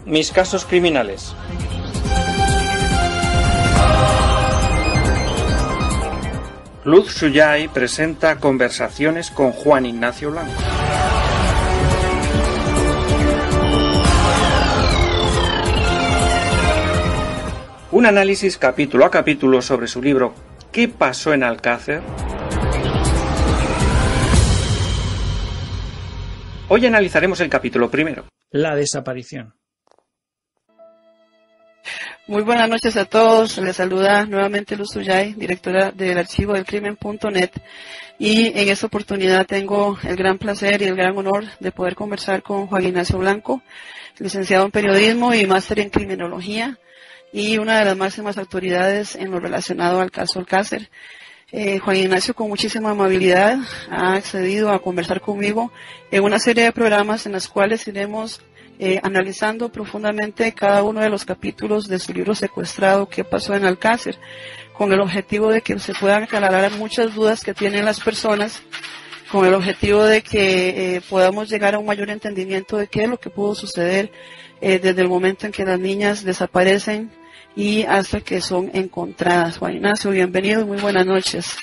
Mis casos criminales. Luz Suyay presenta Conversaciones con Juan Ignacio Blanco. Un análisis capítulo a capítulo sobre su libro ¿Qué pasó en Alcácer? Hoy analizaremos el capítulo primero, la desaparición. Muy buenas noches a todos. Les saluda nuevamente Luz Suyay, directora del archivo del crimen.net, y en esta oportunidad tengo el gran placer y el gran honor de poder conversar con Juan Ignacio Blanco, licenciado en periodismo y máster en criminología y una de las máximas autoridades en lo relacionado al caso Alcácer. Juan Ignacio, con muchísima amabilidad, ha accedido a conversar conmigo en una serie de programas en los cuales iremos analizando profundamente cada uno de los capítulos de su libro Secuestrado, ¿Qué pasó en Alcácer?, con el objetivo de que se puedan aclarar muchas dudas que tienen las personas, con el objetivo de que podamos llegar a un mayor entendimiento de qué es lo que pudo suceder desde el momento en que las niñas desaparecen y hasta que son encontradas. Juan Ignacio, bienvenido y muy buenas noches.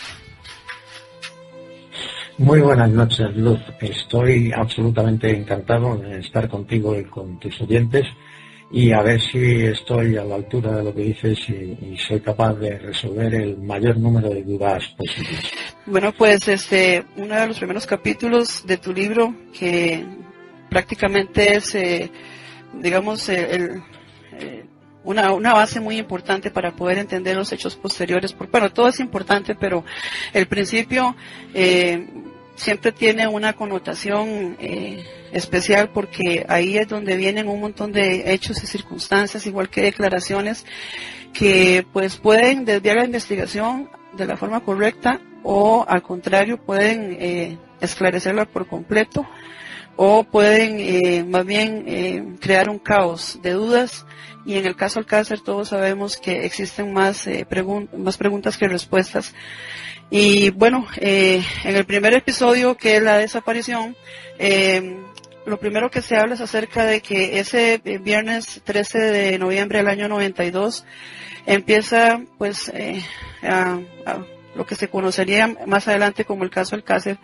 Muy buenas noches, Luz. Estoy absolutamente encantado de estar contigo y con tus oyentes y a ver si estoy a la altura de lo que dices y soy capaz de resolver el mayor número de dudas posibles. Bueno, pues uno de los primeros capítulos de tu libro, que prácticamente es, una base muy importante para poder entender los hechos posteriores. Bueno, todo es importante, pero el principio siempre tiene una connotación especial, porque ahí es donde vienen un montón de hechos y circunstancias, igual que declaraciones, que pues pueden desviar la investigación de la forma correcta o al contrario pueden esclarecerla por completo, o pueden más bien crear un caos de dudas. Y en el caso Alcácer todos sabemos que existen más preguntas que respuestas. Y bueno, en el primer episodio, que es la desaparición, lo primero que se habla es acerca de que ese viernes 13 de noviembre del año 92 empieza pues a lo que se conocería más adelante como el caso Alcácer,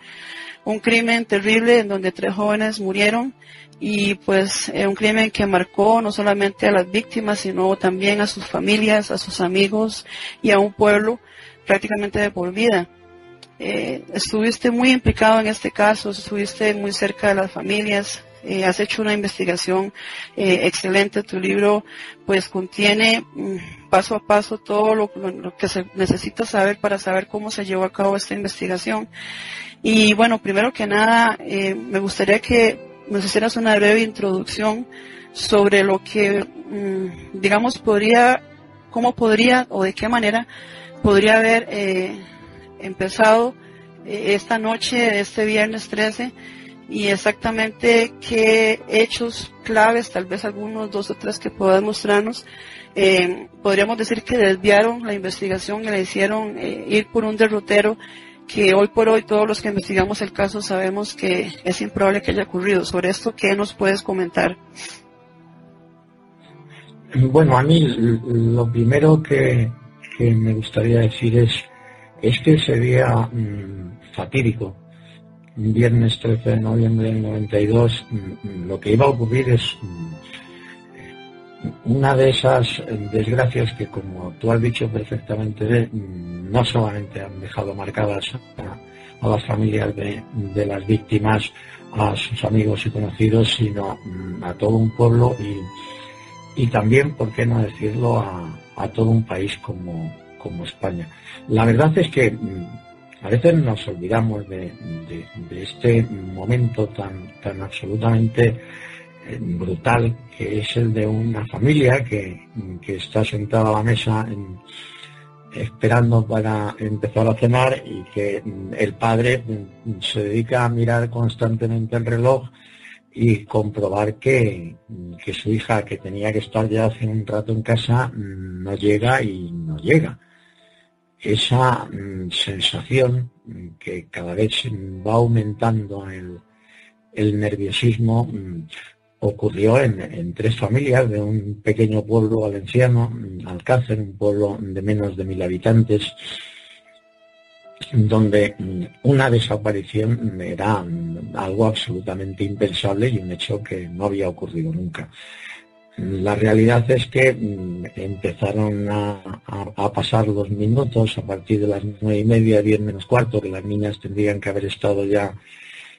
un crimen terrible en donde 3 jóvenes murieron, y pues un crimen que marcó no solamente a las víctimas, sino también a sus familias, a sus amigos y a un pueblo prácticamente de por vida. Estuviste muy implicado en este caso, estuviste muy cerca de las familias, has hecho una investigación excelente. Tu libro pues contiene paso a paso todo lo que se necesita saber para saber cómo se llevó a cabo esta investigación. Y bueno, primero que nada, me gustaría que nos hicieras una breve introducción sobre lo que, cómo podría o de qué manera podría haber empezado esta noche de este viernes 13, y exactamente qué hechos claves, tal vez algunos 2 o 3 que puedas mostrarnos, podríamos decir que desviaron la investigación y la hicieron ir por un derrotero que hoy por hoy todos los que investigamos el caso sabemos que es improbable que haya ocurrido. Sobre esto, ¿qué nos puedes comentar? Bueno, a mí lo primero que me gustaría decir es que ese día fatídico, viernes 13 de noviembre del 92, lo que iba a ocurrir es una de esas desgracias que, como tú has dicho perfectamente, no solamente han dejado marcadas a las familias de las víctimas, a sus amigos y conocidos, sino a todo un pueblo y también, por qué no decirlo, a todo un país como España. La verdad es que a veces nos olvidamos de este momento tan absolutamente brutal, que es el de una familia que está sentada a la mesa esperando para empezar a cenar, y que el padre se dedica a mirar constantemente el reloj y comprobar que su hija, que tenía que estar ya hace un rato en casa, no llega. Esa sensación que cada vez va aumentando el nerviosismo, ocurrió en 3 familias de un pequeño pueblo valenciano, Alcácer, un pueblo de menos de 1000 habitantes, donde una desaparición era algo absolutamente impensable y un hecho que no había ocurrido nunca. La realidad es que empezaron a pasar los minutos a partir de las 9:30, 10 menos cuarto, que las niñas tendrían que haber estado ya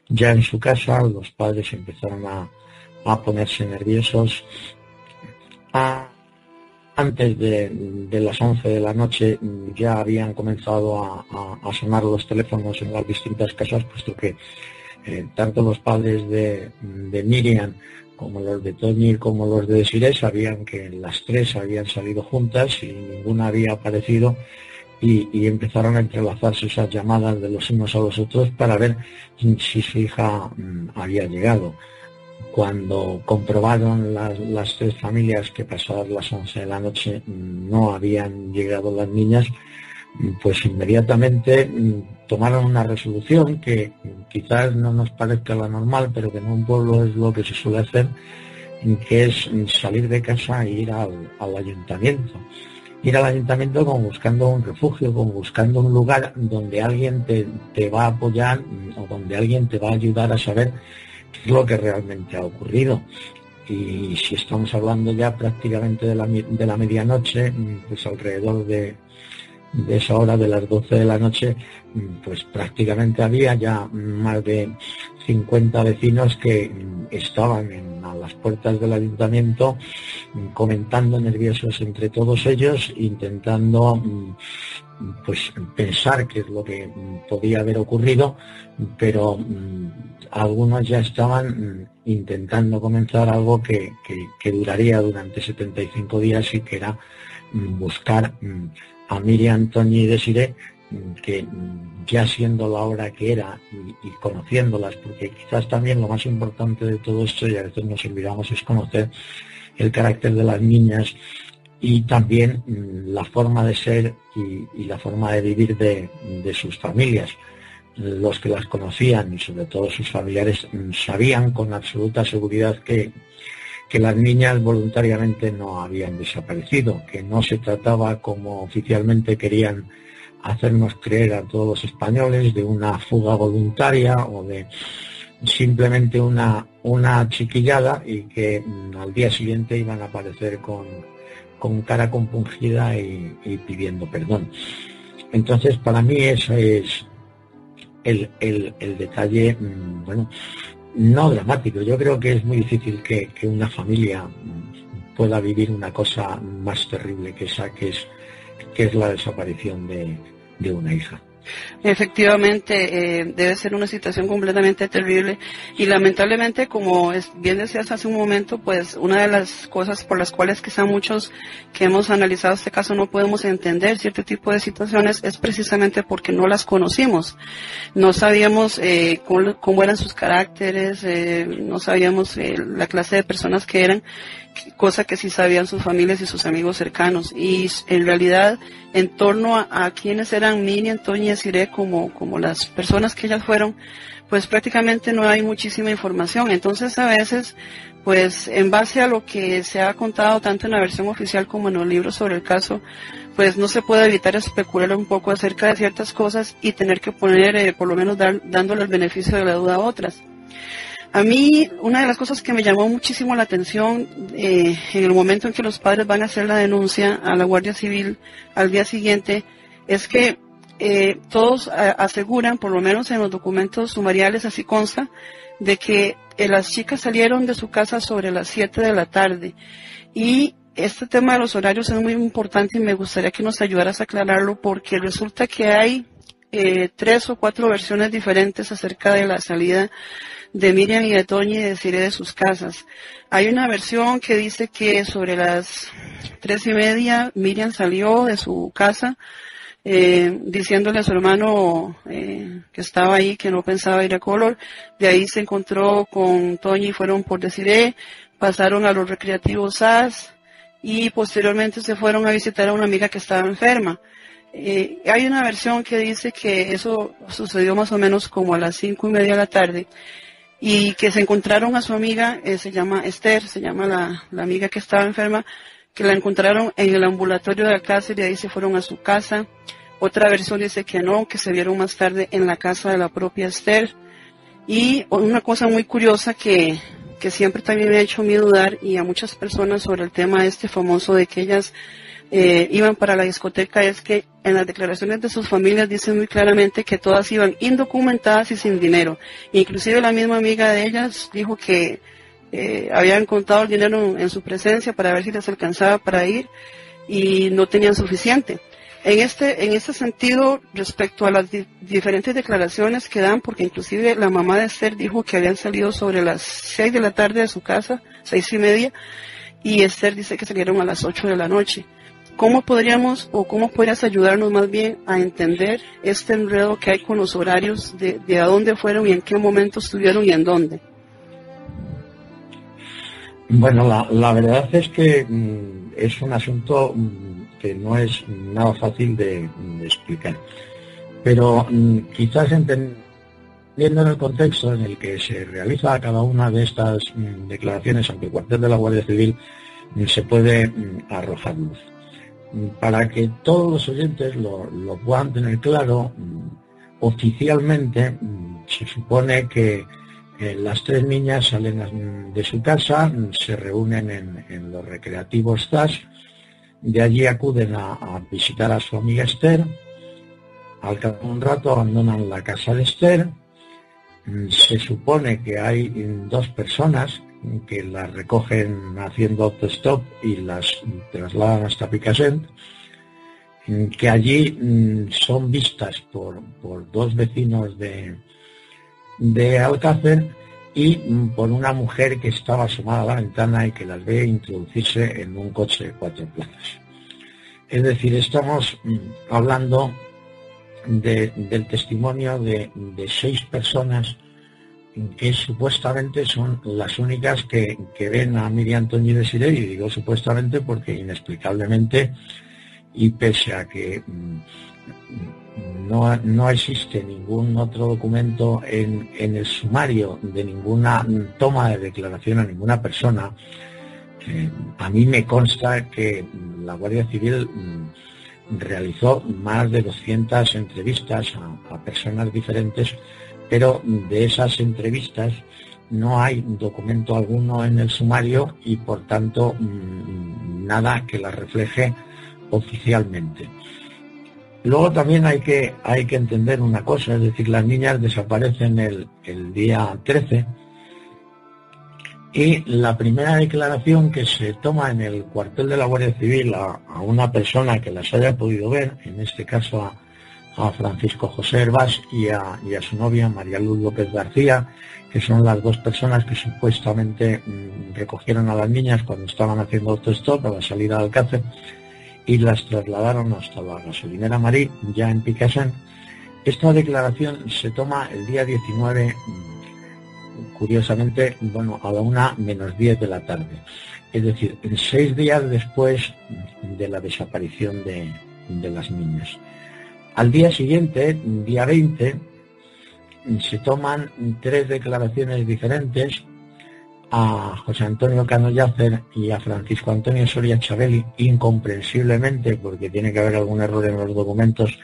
en su casa. Los padres empezaron a ponerse nerviosos. Antes de las 11 de la noche ya habían comenzado a sonar los teléfonos en las distintas casas, puesto que tanto los padres de Miriam como los de Toñi como los de Desiré sabían que las 3 habían salido juntas y ninguna había aparecido, y empezaron a entrelazarse esas llamadas de los unos a los otros para ver si su hija había llegado. Cuando comprobaron las 3 familias que pasadas las 11 de la noche no habían llegado las niñas, pues inmediatamente tomaron una resolución que quizás no nos parezca la normal, pero que en un pueblo es lo que se suele hacer, que es salir de casa e ir al ayuntamiento. Ir al ayuntamiento como buscando un refugio, como buscando un lugar donde alguien te va a apoyar o donde alguien te va a ayudar a saber qué es lo que realmente ha ocurrido. Y si estamos hablando ya prácticamente de la medianoche, pues alrededor de esa hora de las 12 de la noche, pues prácticamente había ya más de 50 vecinos que estaban a las puertas del ayuntamiento comentando nerviosos entre todos ellos, intentando pues pensar qué es lo que podía haber ocurrido, pero algunos ya estaban intentando comenzar algo que duraría durante 75 días, y que era buscar a Miriam, Toñi y Desiré, que ya siendo la hora que era y conociéndolas, porque quizás también lo más importante de todo esto, y a veces nos olvidamos, es conocer el carácter de las niñas y también la forma de ser y la forma de vivir de sus familias. Los que las conocían y sobre todo sus familiares sabían con absoluta seguridad que las niñas voluntariamente no habían desaparecido, que no se trataba, como oficialmente querían hacernos creer a todos los españoles, de una fuga voluntaria o de simplemente una chiquillada, y que al día siguiente iban a aparecer con cara compungida y pidiendo perdón. Entonces, para mí ese es el detalle, bueno, no dramático. Yo creo que es muy difícil que una familia pueda vivir una cosa más terrible que esa, que es la desaparición de una hija. Efectivamente, debe ser una situación completamente terrible, y lamentablemente, como bien decías hace un momento, pues una de las cosas por las cuales quizá muchos que hemos analizado este caso no podemos entender cierto tipo de situaciones es precisamente porque no las conocimos. No sabíamos cómo eran sus caracteres, no sabíamos la clase de personas que eran, cosa que sí sabían sus familias y sus amigos cercanos. Y en realidad, en torno a quienes eran Miriam, Toñi y Desiré, como las personas que ellas fueron, pues prácticamente no hay muchísima información. Entonces, a veces, pues en base a lo que se ha contado tanto en la versión oficial como en los libros sobre el caso, pues no se puede evitar especular un poco acerca de ciertas cosas y tener que poner, por lo menos dándole el beneficio de la duda a otras. A mí, una de las cosas que me llamó muchísimo la atención en el momento en que los padres van a hacer la denuncia a la Guardia Civil al día siguiente, es que todos aseguran, por lo menos en los documentos sumariales así consta, de que las chicas salieron de su casa sobre las 7 de la tarde. Y este tema de los horarios es muy importante y me gustaría que nos ayudaras a aclararlo, porque resulta que hay 3 o 4 versiones diferentes acerca de la salida de Miriam y de Toñi y de Desiré de sus casas. Hay una versión que dice que sobre las 3:30 Miriam salió de su casa diciéndole a su hermano que estaba ahí, que no pensaba ir a Color. De ahí se encontró con Toñi y fueron por Desiré, pasaron a los recreativos SAS y posteriormente se fueron a visitar a una amiga que estaba enferma. Hay una versión que dice que eso sucedió más o menos como a las 5:30 de la tarde. y que se encontraron a su amiga, se llama Esther, se llama la amiga que estaba enferma, que la encontraron en el ambulatorio de Alcácer y de ahí se fueron a su casa. Otra versión dice que no, que se vieron más tarde en la casa de la propia Esther. Y una cosa muy curiosa que siempre también me ha hecho a mí dudar y a muchas personas sobre el tema este famoso de que ellas iban para la discoteca, es que en las declaraciones de sus familias dicen muy claramente que todas iban indocumentadas y sin dinero. Inclusive la misma amiga de ellas dijo que habían contado el dinero en su presencia para ver si les alcanzaba para ir y no tenían suficiente. En este sentido, respecto a las diferentes declaraciones que dan, porque inclusive la mamá de Esther dijo que habían salido sobre las 6 de la tarde de su casa, 6:30, y Esther dice que salieron a las 8 de la noche. ¿Cómo podríamos, o cómo podrías ayudarnos más bien a entender este enredo que hay con los horarios de a dónde fueron y en qué momento estuvieron y en dónde? Bueno, la verdad es que es un asunto que no es nada fácil de explicar. Pero quizás entendiendo el contexto en el que se realiza cada una de estas declaraciones ante el cuartel de la Guardia Civil, se puede arrojar luz. Para que todos los oyentes lo puedan tener claro, oficialmente se supone que las tres niñas salen de su casa, se reúnen en los recreativos ZAS, de allí acuden a visitar a su amiga Esther, al cabo de un rato abandonan la casa de Esther, se supone que hay dos personas que las recogen haciendo autostop y las trasladan hasta Picassent, que allí son vistas por dos vecinos de Alcácer y por una mujer que estaba asomada a la ventana y que las ve introducirse en un coche de 4 plazas. Es decir, estamos hablando del testimonio de 6 personas que supuestamente son las únicas que ven a Miriam Toñi Desiré, y digo supuestamente porque inexplicablemente, y pese a que no existe ningún otro documento en el sumario de ninguna toma de declaración a ninguna persona, a mí me consta que la Guardia Civil realizó más de 200 entrevistas a personas diferentes, pero de esas entrevistas no hay documento alguno en el sumario y por tanto nada que la refleje oficialmente. Luego también hay que entender una cosa, es decir, las niñas desaparecen el día 13 y la primera declaración que se toma en el cuartel de la Guardia Civil a una persona que las haya podido ver, en este caso a Francisco José Hervás y a su novia María Luz López García, que son las dos personas que supuestamente recogieron a las niñas cuando estaban haciendo autostop a la salida de Alcácer y las trasladaron hasta la gasolinera Marí, ya en Picassent. Esta declaración se toma el día 19, curiosamente, a la 1:10 de la tarde. Es decir, 6 días después de la desaparición de las niñas. Al día siguiente, día 20, se toman 3 declaraciones diferentes a José Antonio Cano Yácer y a Francisco Antonio Soria Chabeli, incomprensiblemente, porque tiene que haber algún error en los documentos,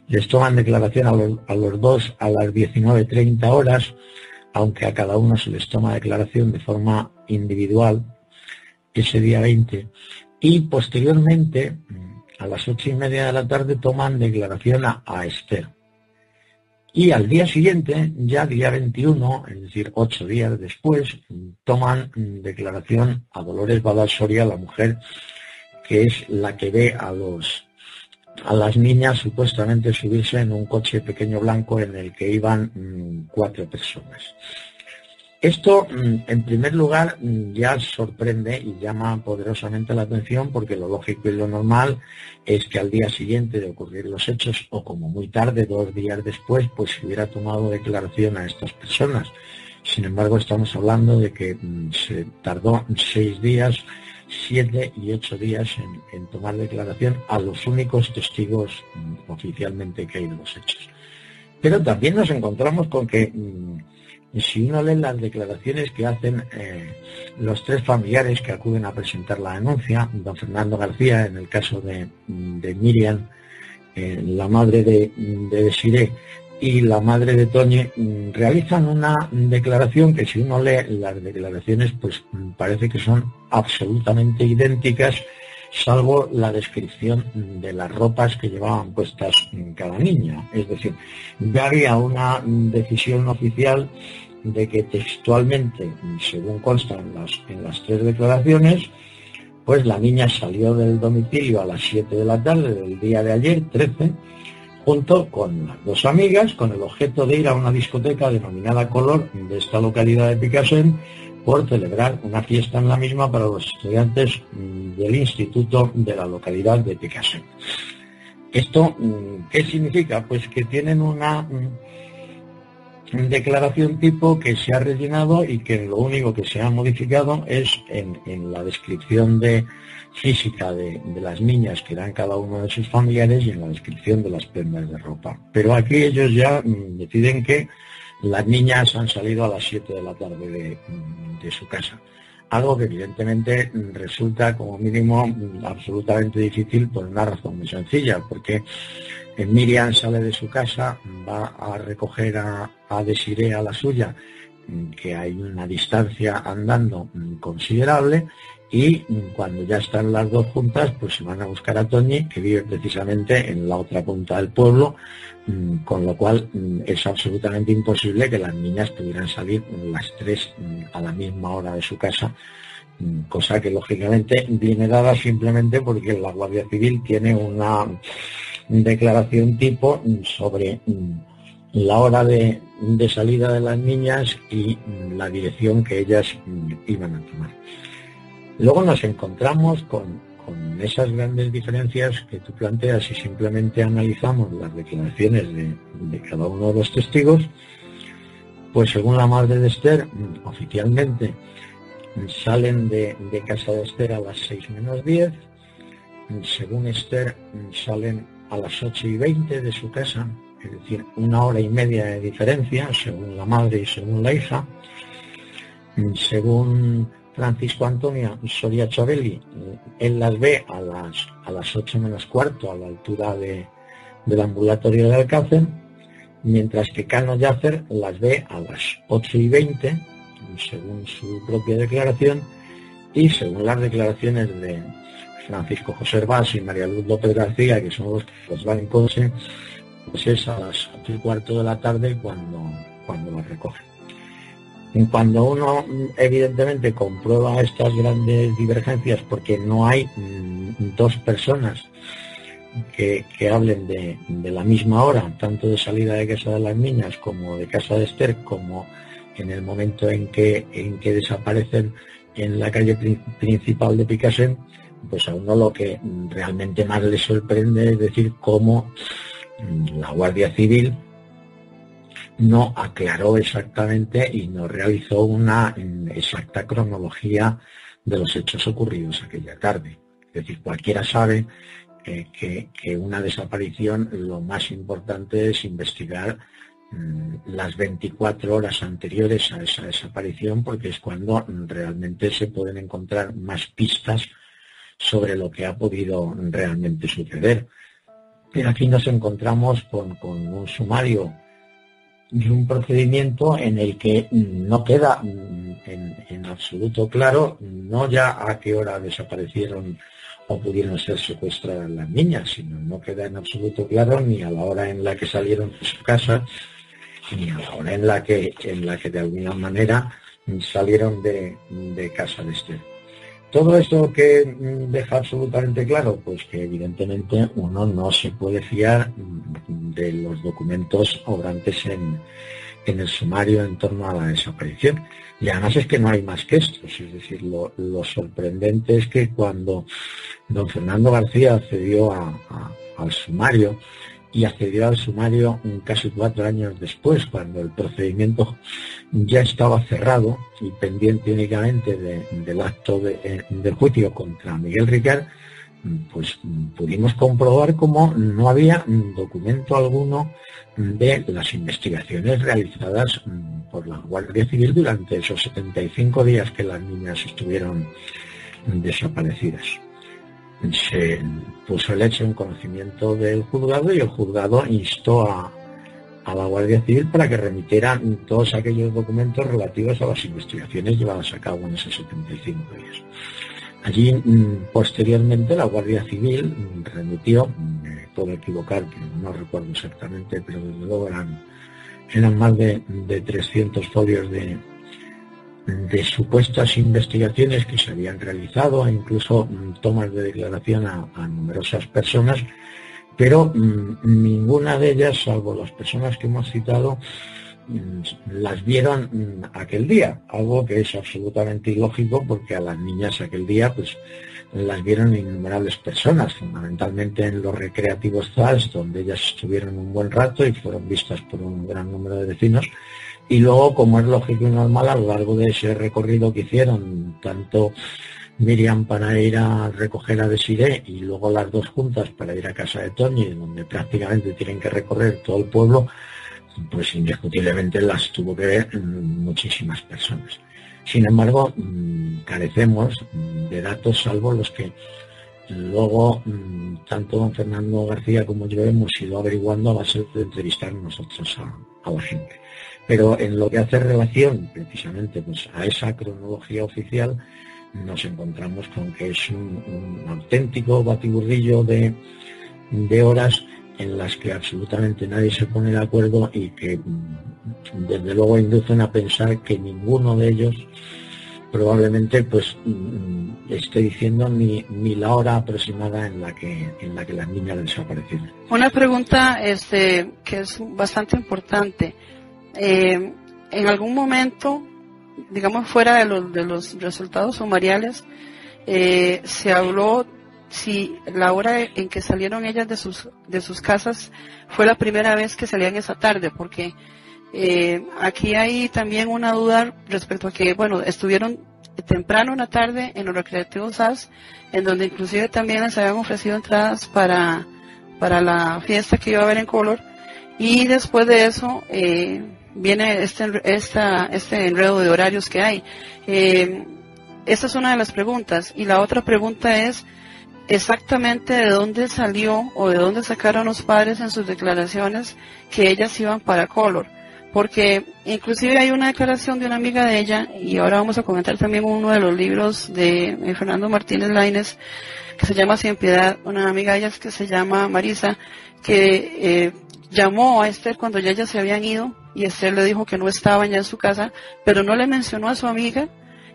les toman declaración a los dos a las 19:30 horas, aunque a cada uno se les toma declaración de forma individual ese día 20, y posteriormente a las 8:30 de la tarde toman declaración a Esther. Y al día siguiente, ya día 21, es decir, 8 días después, toman declaración a Dolores Badal Soria, la mujer que es la que ve a las niñas supuestamente subirse en un coche pequeño blanco en el que iban 4 personas. Esto, en primer lugar, ya sorprende y llama poderosamente la atención, porque lo lógico y lo normal es que al día siguiente de ocurrir los hechos, o como muy tarde, 2 días después, pues se hubiera tomado declaración a estas personas. Sin embargo, estamos hablando de que se tardó 6 días, 7 y 8 días en tomar declaración a los únicos testigos oficialmente que hay de los hechos. Pero también nos encontramos con que si uno lee las declaraciones que hacen los tres familiares que acuden a presentar la denuncia, don Fernando García, en el caso de Miriam, la madre de Desiré, y la madre de Toñi, realizan una declaración que, si uno lee las declaraciones, pues parece que son absolutamente idénticas, salvo la descripción de las ropas que llevaban puestas cada niña. Es decir, ya había una decisión oficial de que textualmente, según consta en las tres declaraciones, pues la niña salió del domicilio a las 7 de la tarde del día de ayer, 13, junto con las dos amigas, con el objeto de ir a una discoteca denominada Color de esta localidad de Picassent, por celebrar una fiesta en la misma para los estudiantes del instituto de la localidad de Picassent. ¿Esto qué significa? Pues que tienen una declaración tipo que se ha rellenado y que lo único que se ha modificado es en la descripción física de las niñas que dan cada uno de sus familiares y en la descripción de las prendas de ropa. Pero aquí ellos ya deciden que las niñas han salido a las 7 de la tarde de su casa. Algo que evidentemente resulta como mínimo absolutamente difícil por una razón muy sencilla, porque Miriam sale de su casa, va a recoger a Desiré, a la suya, que hay una distancia andando considerable, y cuando ya están las dos juntas, pues se van a buscar a Toñi, que vive precisamente en la otra punta del pueblo, con lo cual es absolutamente imposible que las niñas pudieran salir las tres a la misma hora de su casa, cosa que lógicamente viene dada simplemente porque la Guardia Civil tiene una declaración tipo sobre la hora de salida de las niñas y la dirección que ellas iban a tomar. Luego nos encontramos con esas grandes diferencias que tú planteas si simplemente analizamos las declaraciones de cada uno de los testigos. Pues según la madre de Esther, oficialmente salen de casa de Esther a las 6 menos 10, según Esther salen a las 8:20 de su casa, es decir, 1 hora y media de diferencia, según la madre y según la hija. Según Francisco Antonio Soria Chabeli, él las ve a las 8 menos cuarto, a la altura del ambulatorio de Alcácer, mientras que Cano Yacer las ve a las 8:20, según su propia declaración, y según las declaraciones de Francisco José Herbás y María Luz López García, que son los que los van en coche, pues es a las 8:15 de la tarde cuando los recogen. Cuando uno evidentemente comprueba estas grandes divergencias, porque no hay dos personas que hablen de la misma hora, tanto de salida de casa de las niñas como de casa de Esther, como en el momento en que desaparecen en la calle principal de Picassent, pues a uno lo que realmente más le sorprende es decir cómo la Guardia Civil no aclaró exactamente y no realizó una exacta cronología de los hechos ocurridos aquella tarde. Es decir, cualquiera sabe que una desaparición, lo más importante es investigar las 24 horas anteriores a esa desaparición, porque es cuando realmente se pueden encontrar más pistas sobre lo que ha podido realmente suceder. Pero aquí nos encontramos con un sumario y un procedimiento en el que no queda en absoluto claro, no ya a qué hora desaparecieron o pudieron ser secuestradas las niñas, sino no queda en absoluto claro ni a la hora en la que salieron de su casa, ni a la hora en la que de alguna manera salieron de casa de Esther. Todo esto que deja absolutamente claro, pues que evidentemente uno no se puede fiar de los documentos obrantes en el sumario en torno a la desaparición. Y además es que no hay más que esto, es decir, lo sorprendente es que cuando don Fernando García accedió al sumario, y accedió al sumario casi 4 años después, cuando el procedimiento ya estaba cerrado y pendiente únicamente del acto del juicio contra Miguel Ricard, pues pudimos comprobar cómo no había documento alguno de las investigaciones realizadas por la Guardia Civil durante esos 75 días que las niñas estuvieron desaparecidas. Se puso el hecho en conocimiento del juzgado y el juzgado instó a la Guardia Civil para que remitieran todos aquellos documentos relativos a las investigaciones llevadas a cabo en esos 75 días. Allí, posteriormente, la Guardia Civil remitió, me puedo equivocar, que no recuerdo exactamente, pero desde luego eran más de 300 folios de supuestas investigaciones que se habían realizado, e incluso tomas de declaración a numerosas personas, pero ninguna de ellas, salvo las personas que hemos citado, las vieron aquel día, algo que es absolutamente ilógico, porque a las niñas aquel día pues las vieron innumerables personas, fundamentalmente en los recreativos ZAS, donde ellas estuvieron un buen rato y fueron vistas por un gran número de vecinos. Y luego, como es lógico y normal, a lo largo de ese recorrido que hicieron, tanto Miriam para ir a recoger a Desiré y luego las dos juntas para ir a casa de Toñi, donde prácticamente tienen que recorrer todo el pueblo, pues indiscutiblemente las tuvo que ver muchísimas personas. Sin embargo, carecemos de datos, salvo los que luego tanto don Fernando García como yo hemos ido averiguando a base de entrevistar nosotros a la gente. Pero en lo que hace relación precisamente pues a esa cronología oficial, nos encontramos con que es un auténtico batiburrillo de horas en las que absolutamente nadie se pone de acuerdo y que desde luego inducen a pensar que ninguno de ellos probablemente pues esté diciendo ni la hora aproximada en la que las niñas desaparecieron. Una pregunta que es bastante importante. En algún momento, digamos fuera de los resultados sumariales, se habló si la hora en que salieron ellas de sus casas fue la primera vez que salían esa tarde, porque aquí hay también una duda respecto a que, bueno, estuvieron temprano una tarde en los recreativos SAS, en donde inclusive también les habían ofrecido entradas para la fiesta que iba a haber en Color, y después de eso viene este enredo de horarios que hay. Esa es una de las preguntas, y la otra pregunta es exactamente de dónde salió o de dónde sacaron los padres en sus declaraciones que ellas iban para Color, porque inclusive hay una declaración de una amiga de ella, y ahora vamos a comentar también uno de los libros de Fernando Martínez Lainez, que se llama Sin Piedad, una amiga de ellas que se llama Marisa, que llamó a Esther cuando ya ellas se habían ido, y Esther le dijo que no estaban ya en su casa, pero no le mencionó a su amiga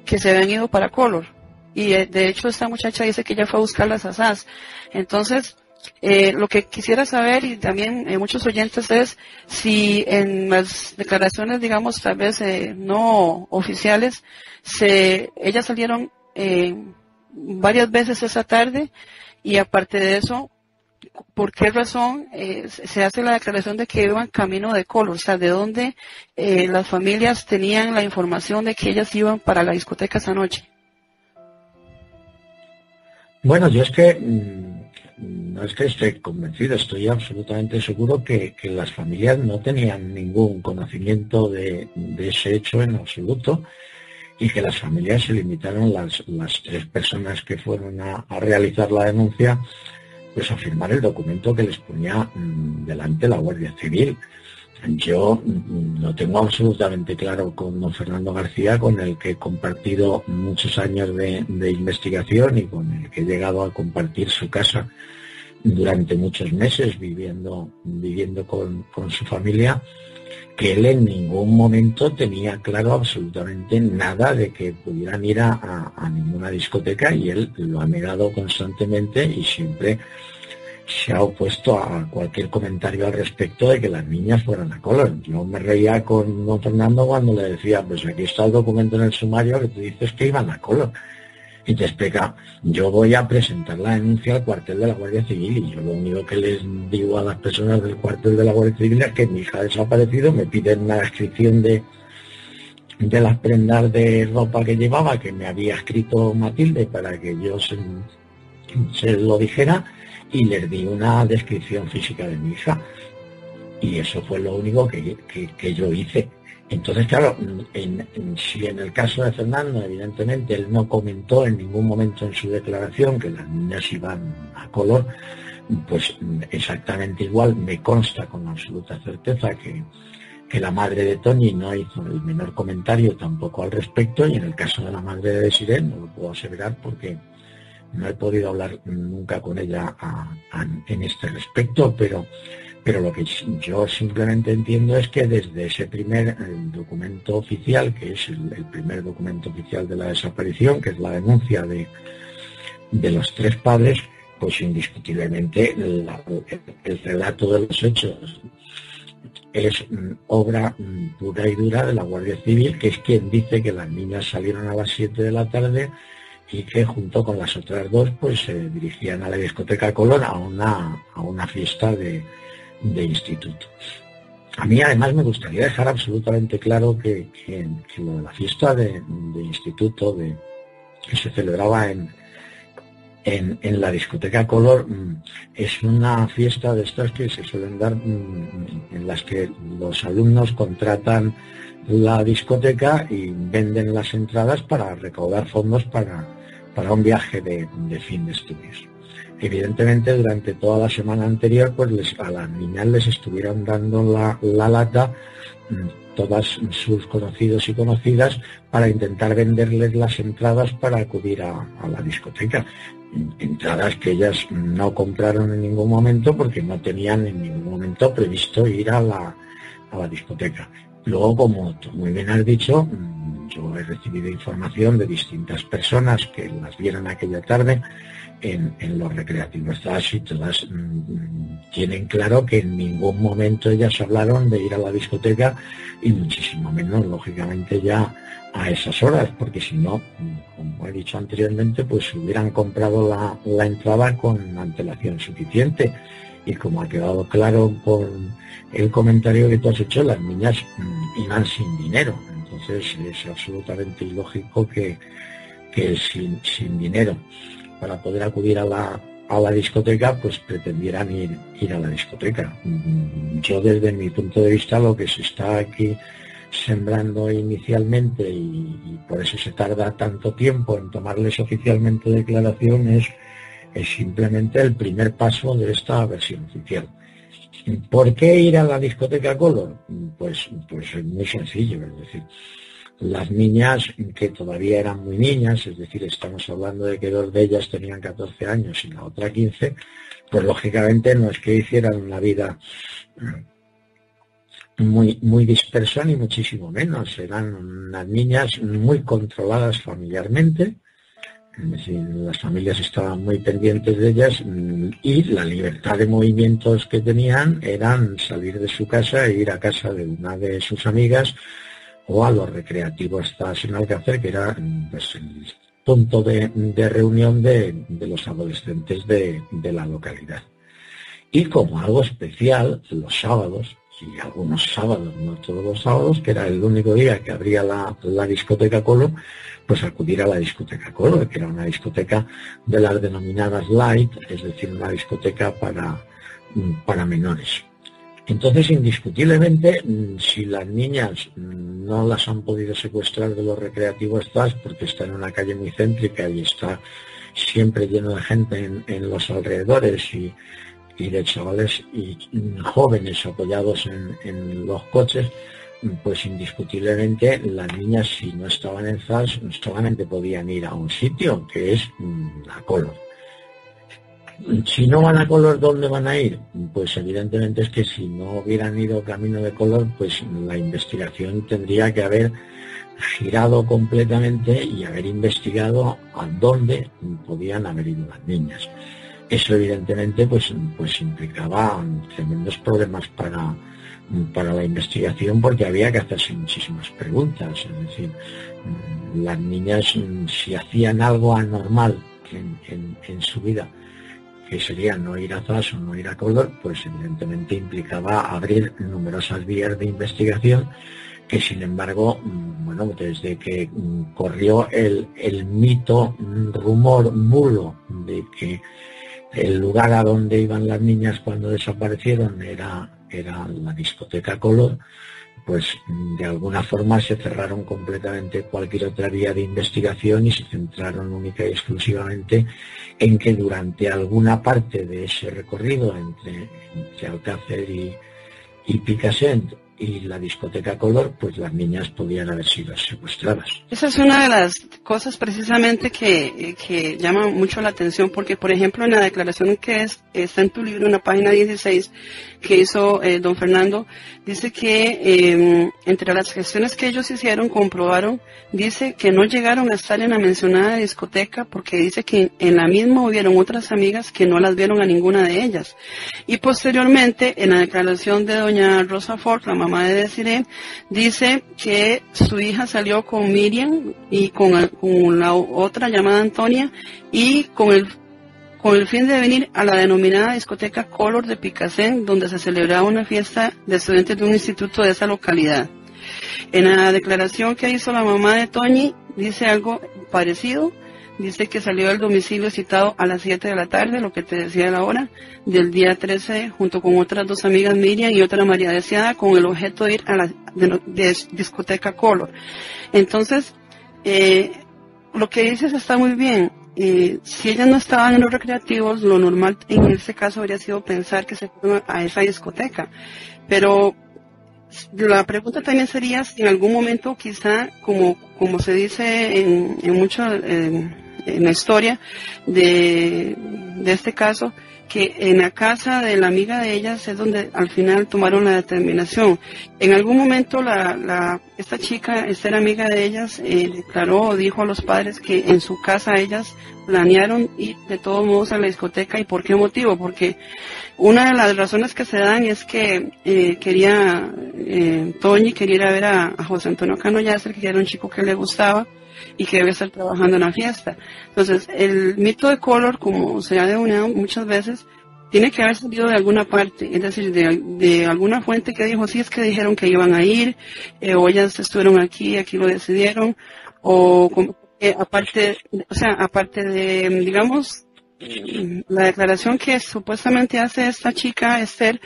que se habían ido para Color. Y de hecho esta muchacha dice que ella fue a buscarlas a SAS. Entonces, lo que quisiera saber, y también muchos oyentes, es si en las declaraciones, digamos, tal vez no oficiales, ellas salieron varias veces esa tarde, y aparte de eso, ¿por qué razón se hace la declaración de que iban camino de Color? O sea, ¿de dónde las familias tenían la información de que ellas iban para la discoteca esa noche? Bueno, yo es que no es que esté convencido, estoy absolutamente seguro que las familias no tenían ningún conocimiento de ese hecho en absoluto, y que las familias se limitaron, las tres personas que fueron a realizar la denuncia, pues a firmar el documento que les ponía delante la Guardia Civil. Yo lo tengo absolutamente claro con don Fernando García, con el que he compartido muchos años de investigación y con el que he llegado a compartir su casa durante muchos meses viviendo con su familia, que él en ningún momento tenía claro absolutamente nada de que pudieran ir a ninguna discoteca, y él lo ha negado constantemente y siempre se ha opuesto a cualquier comentario al respecto de que las niñas fueran a Color. Yo me reía con don Fernando cuando le decía, pues aquí está el documento en el sumario que tú dices que iban a Color. Y te explica, yo voy a presentar la denuncia al cuartel de la Guardia Civil, y yo lo único que les digo a las personas del cuartel de la Guardia Civil es que mi hija ha desaparecido, me piden una descripción de las prendas de ropa que llevaba, que me había escrito Matilde para que yo se lo dijera, y les di una descripción física de mi hija. Y eso fue lo único que yo hice. Entonces, claro, si en el caso de Fernando, evidentemente, él no comentó en ningún momento en su declaración que las niñas iban a color, pues exactamente igual me consta con absoluta certeza que la madre de Tony no hizo el menor comentario tampoco al respecto, y en el caso de la madre de Desiree no lo puedo aseverar porque no he podido hablar nunca con ella en este respecto, pero lo que yo simplemente entiendo es que desde ese primer documento oficial, que es el primer documento oficial de la desaparición, que es la denuncia de los tres padres, pues indiscutiblemente el relato de los hechos es obra pura y dura de la Guardia Civil, que es quien dice que las niñas salieron a las 7 de la tarde y que junto con las otras dos pues se dirigían a la discoteca Color a una fiesta de instituto. A mí además me gustaría dejar absolutamente claro que lo de la fiesta de instituto que se celebraba en la discoteca Color es una fiesta de estas que se suelen dar en las que los alumnos contratan la discoteca y venden las entradas para recaudar fondos para un viaje de fin de estudios. Evidentemente durante toda la semana anterior pues a las niñas les estuvieron dando la lata todas sus conocidos y conocidas para intentar venderles las entradas para acudir a la discoteca. Entradas que ellas no compraron en ningún momento porque no tenían en ningún momento previsto ir a la discoteca. Luego, como tú muy bien has dicho, yo he recibido información de distintas personas que las vieron aquella tarde en los recreativos y todas tienen claro que en ningún momento ellas hablaron de ir a la discoteca y muchísimo menos, lógicamente, ya a esas horas, porque si no, como he dicho anteriormente, pues hubieran comprado la entrada con antelación suficiente. Y como ha quedado claro por el comentario que tú has hecho, las niñas iban sin dinero. Entonces es absolutamente ilógico que sin dinero para poder acudir a la discoteca, pues pretendieran ir a la discoteca. Yo desde mi punto de vista lo que se está aquí sembrando inicialmente y por eso se tarda tanto tiempo en tomarles oficialmente declaración es simplemente el primer paso de esta versión oficial. ¿Por qué ir a la discoteca Color? Pues es muy sencillo, es decir, las niñas que todavía eran muy niñas, es decir, estamos hablando de que dos de ellas tenían 14 años y la otra 15, pues lógicamente no es que hicieran una vida muy dispersa ni muchísimo menos, eran unas niñas muy controladas familiarmente. Es decir, las familias estaban muy pendientes de ellas y la libertad de movimientos que tenían eran salir de su casa e ir a casa de una de sus amigas o a los recreativos en Alcácer, que era pues, el punto de reunión de los adolescentes de la localidad. Y como algo especial, los sábados, y algunos sábados, no todos los sábados, que era el único día que abría la discoteca Colo, pues acudir a la discoteca Colo, que era una discoteca de las denominadas light, es decir, una discoteca para menores. Entonces, indiscutiblemente, si las niñas no las han podido secuestrar de los recreativos porque está en una calle muy céntrica y está siempre lleno de gente en los alrededores y de chavales y jóvenes apoyados en los coches, pues indiscutiblemente las niñas, si no estaban en ZAS, solamente podían ir a un sitio, que es a Color. Si no van a Color, ¿dónde van a ir? Pues evidentemente es que si no hubieran ido camino de Color, pues la investigación tendría que haber girado completamente y haber investigado a dónde podían haber ido las niñas. Eso evidentemente pues implicaba tremendos problemas para la investigación, porque había que hacerse muchísimas preguntas. Es decir, las niñas, si hacían algo anormal en su vida, que sería no ir a ZAS o no ir a Color, pues evidentemente implicaba abrir numerosas vías de investigación que sin embargo, bueno, desde que corrió el mito, rumor bulo de que el lugar a donde iban las niñas cuando desaparecieron era la discoteca Color, pues de alguna forma se cerraron completamente cualquier otra vía de investigación y se centraron única y exclusivamente en que durante alguna parte de ese recorrido entre Alcácer y Picassent y la discoteca Color, pues las niñas podían haber sido secuestradas. Esa es una de las cosas precisamente que llama mucho la atención, porque por ejemplo en la declaración que está en tu libro, en la página 16, que hizo don Fernando, dice que entre las gestiones que ellos hicieron, comprobaron, dice que no llegaron a estar en la mencionada discoteca, porque dice que en la misma hubieron otras amigas que no las vieron a ninguna de ellas. Y posteriormente, en la declaración de doña Rosa Ford, la mamá de Desiree, dice que su hija salió con Miriam y con la otra llamada Antonia, y con el fin de venir a la denominada discoteca Color de Picassent, donde se celebraba una fiesta de estudiantes de un instituto de esa localidad. En la declaración que hizo la mamá de Toñi, dice algo parecido. Dice que salió del domicilio citado a las 7 de la tarde, lo que te decía la hora, del día 13, junto con otras dos amigas, Miriam y otra María Deseada, con el objeto de ir a la discoteca Color. Entonces, lo que dices está muy bien. Si ellas no estaban en los recreativos, lo normal en este caso habría sido pensar que se fueron a esa discoteca. Pero la pregunta también sería si en algún momento quizá, como se dice en mucho en la historia de este caso, que en la casa de la amiga de ellas es donde al final tomaron la determinación. En algún momento esta chica, esta era amiga de ellas, declaró o dijo a los padres que en su casa ellas planearon ir de todos modos a la discoteca. ¿Y por qué motivo? Porque una de las razones que se dan es que Toñi quería ir a ver a José Antonio Cano Yasser, que era un chico que le gustaba y que debe estar trabajando en la fiesta. Entonces, el mito de Color, como se ha deunido muchas veces, tiene que haber salido de alguna parte, es decir, de alguna fuente que dijo, sí, es que dijeron que iban a ir, o ellas estuvieron aquí lo decidieron, o aparte de, digamos, la declaración que supuestamente hace esta chica, Esther,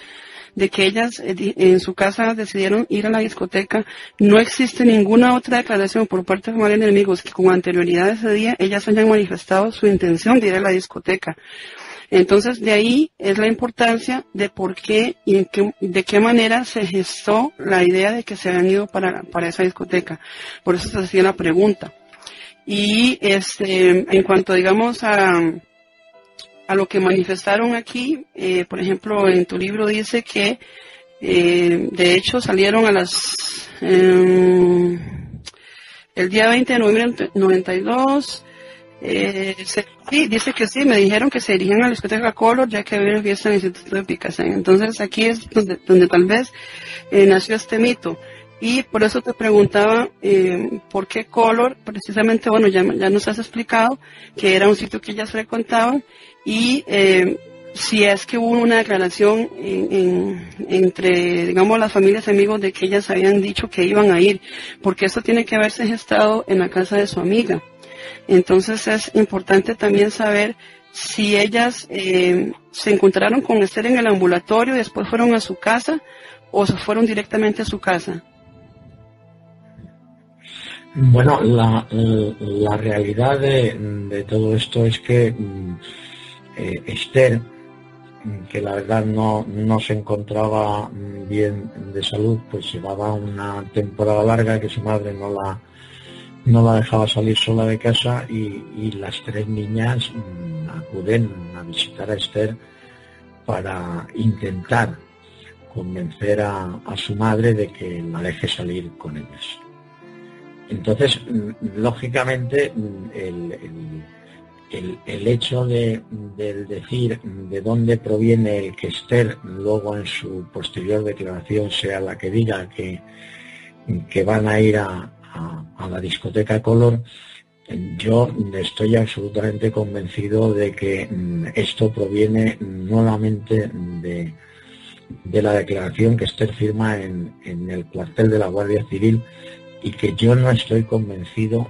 de que ellas en su casa decidieron ir a la discoteca, no existe ninguna otra declaración por parte de familia enemigos que con anterioridad a ese día ellas hayan manifestado su intención de ir a la discoteca. Entonces, de ahí es la importancia de por qué y de qué manera se gestó la idea de que se habían ido para esa discoteca. Por eso se hacía la pregunta. Y en cuanto, digamos, a lo que manifestaron aquí, por ejemplo, en tu libro dice que, de hecho, salieron el día 20 de noviembre de 92, sí, dice que sí, me dijeron que se dirigían a la discoteca Color, ya que había fiesta en el Instituto de Picassent. Entonces, aquí es donde tal vez nació este mito. Y por eso te preguntaba por qué Color, precisamente, bueno, ya nos has explicado que era un sitio que ellas frecuentaban, y si es que hubo una declaración entre, digamos, las familias y amigos de que ellas habían dicho que iban a ir, porque eso tiene que haberse gestado en la casa de su amiga. Entonces es importante también saber si ellas se encontraron con Esther en el ambulatorio y después fueron a su casa, o se fueron directamente a su casa. Bueno, la realidad de todo esto es que Esther, que la verdad no se encontraba bien de salud, pues llevaba una temporada larga que su madre no la dejaba salir sola de casa, y las tres niñas acuden a visitar a Esther para intentar convencer a su madre de que la deje salir con ellas. Entonces, lógicamente, el hecho del decir de dónde proviene el que Esther luego en su posterior declaración sea la que diga que van a ir a la discoteca Color, yo estoy absolutamente convencido de que esto proviene nuevamente de la declaración que Esther firma en el cuartel de la Guardia Civil y que yo no estoy convencido,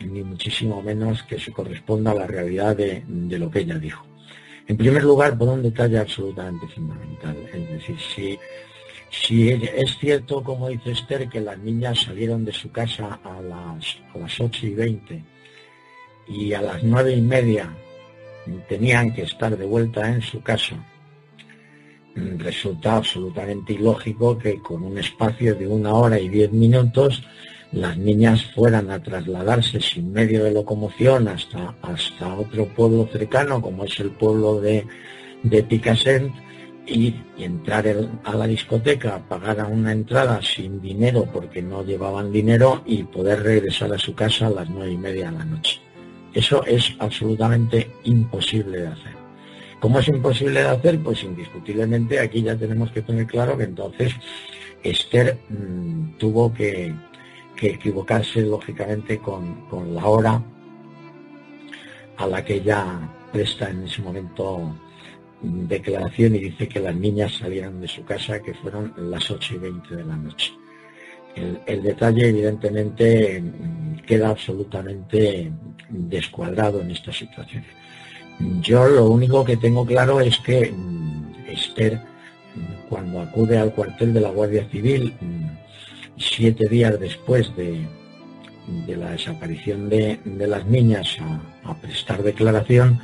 ni muchísimo menos, que se corresponda a la realidad de lo que ella dijo. En primer lugar, por un detalle absolutamente fundamental, es decir, si es cierto, como dice Esther, que las niñas salieron de su casa a las 8:20 y a las 9:30 tenían que estar de vuelta en su casa, resulta absolutamente ilógico que con un espacio de 1 hora y 10 minutos las niñas fueran a trasladarse sin medio de locomoción hasta otro pueblo cercano, como es el pueblo de Picassent, y entrar a la discoteca, pagar una entrada sin dinero porque no llevaban dinero y poder regresar a su casa a las 9:30 de la noche. Eso es absolutamente imposible de hacer. ¿Cómo es imposible de hacer? Pues indiscutiblemente aquí ya tenemos que tener claro que entonces Esther tuvo que equivocarse lógicamente con la hora a la que ella presta en ese momento declaración y dice que las niñas salieron de su casa, que fueron las 8:20 de la noche. El detalle evidentemente queda absolutamente descuadrado en esta situación. Yo lo único que tengo claro es que Esther, cuando acude al cuartel de la Guardia Civil 7 días después de la desaparición de las niñas a prestar declaración,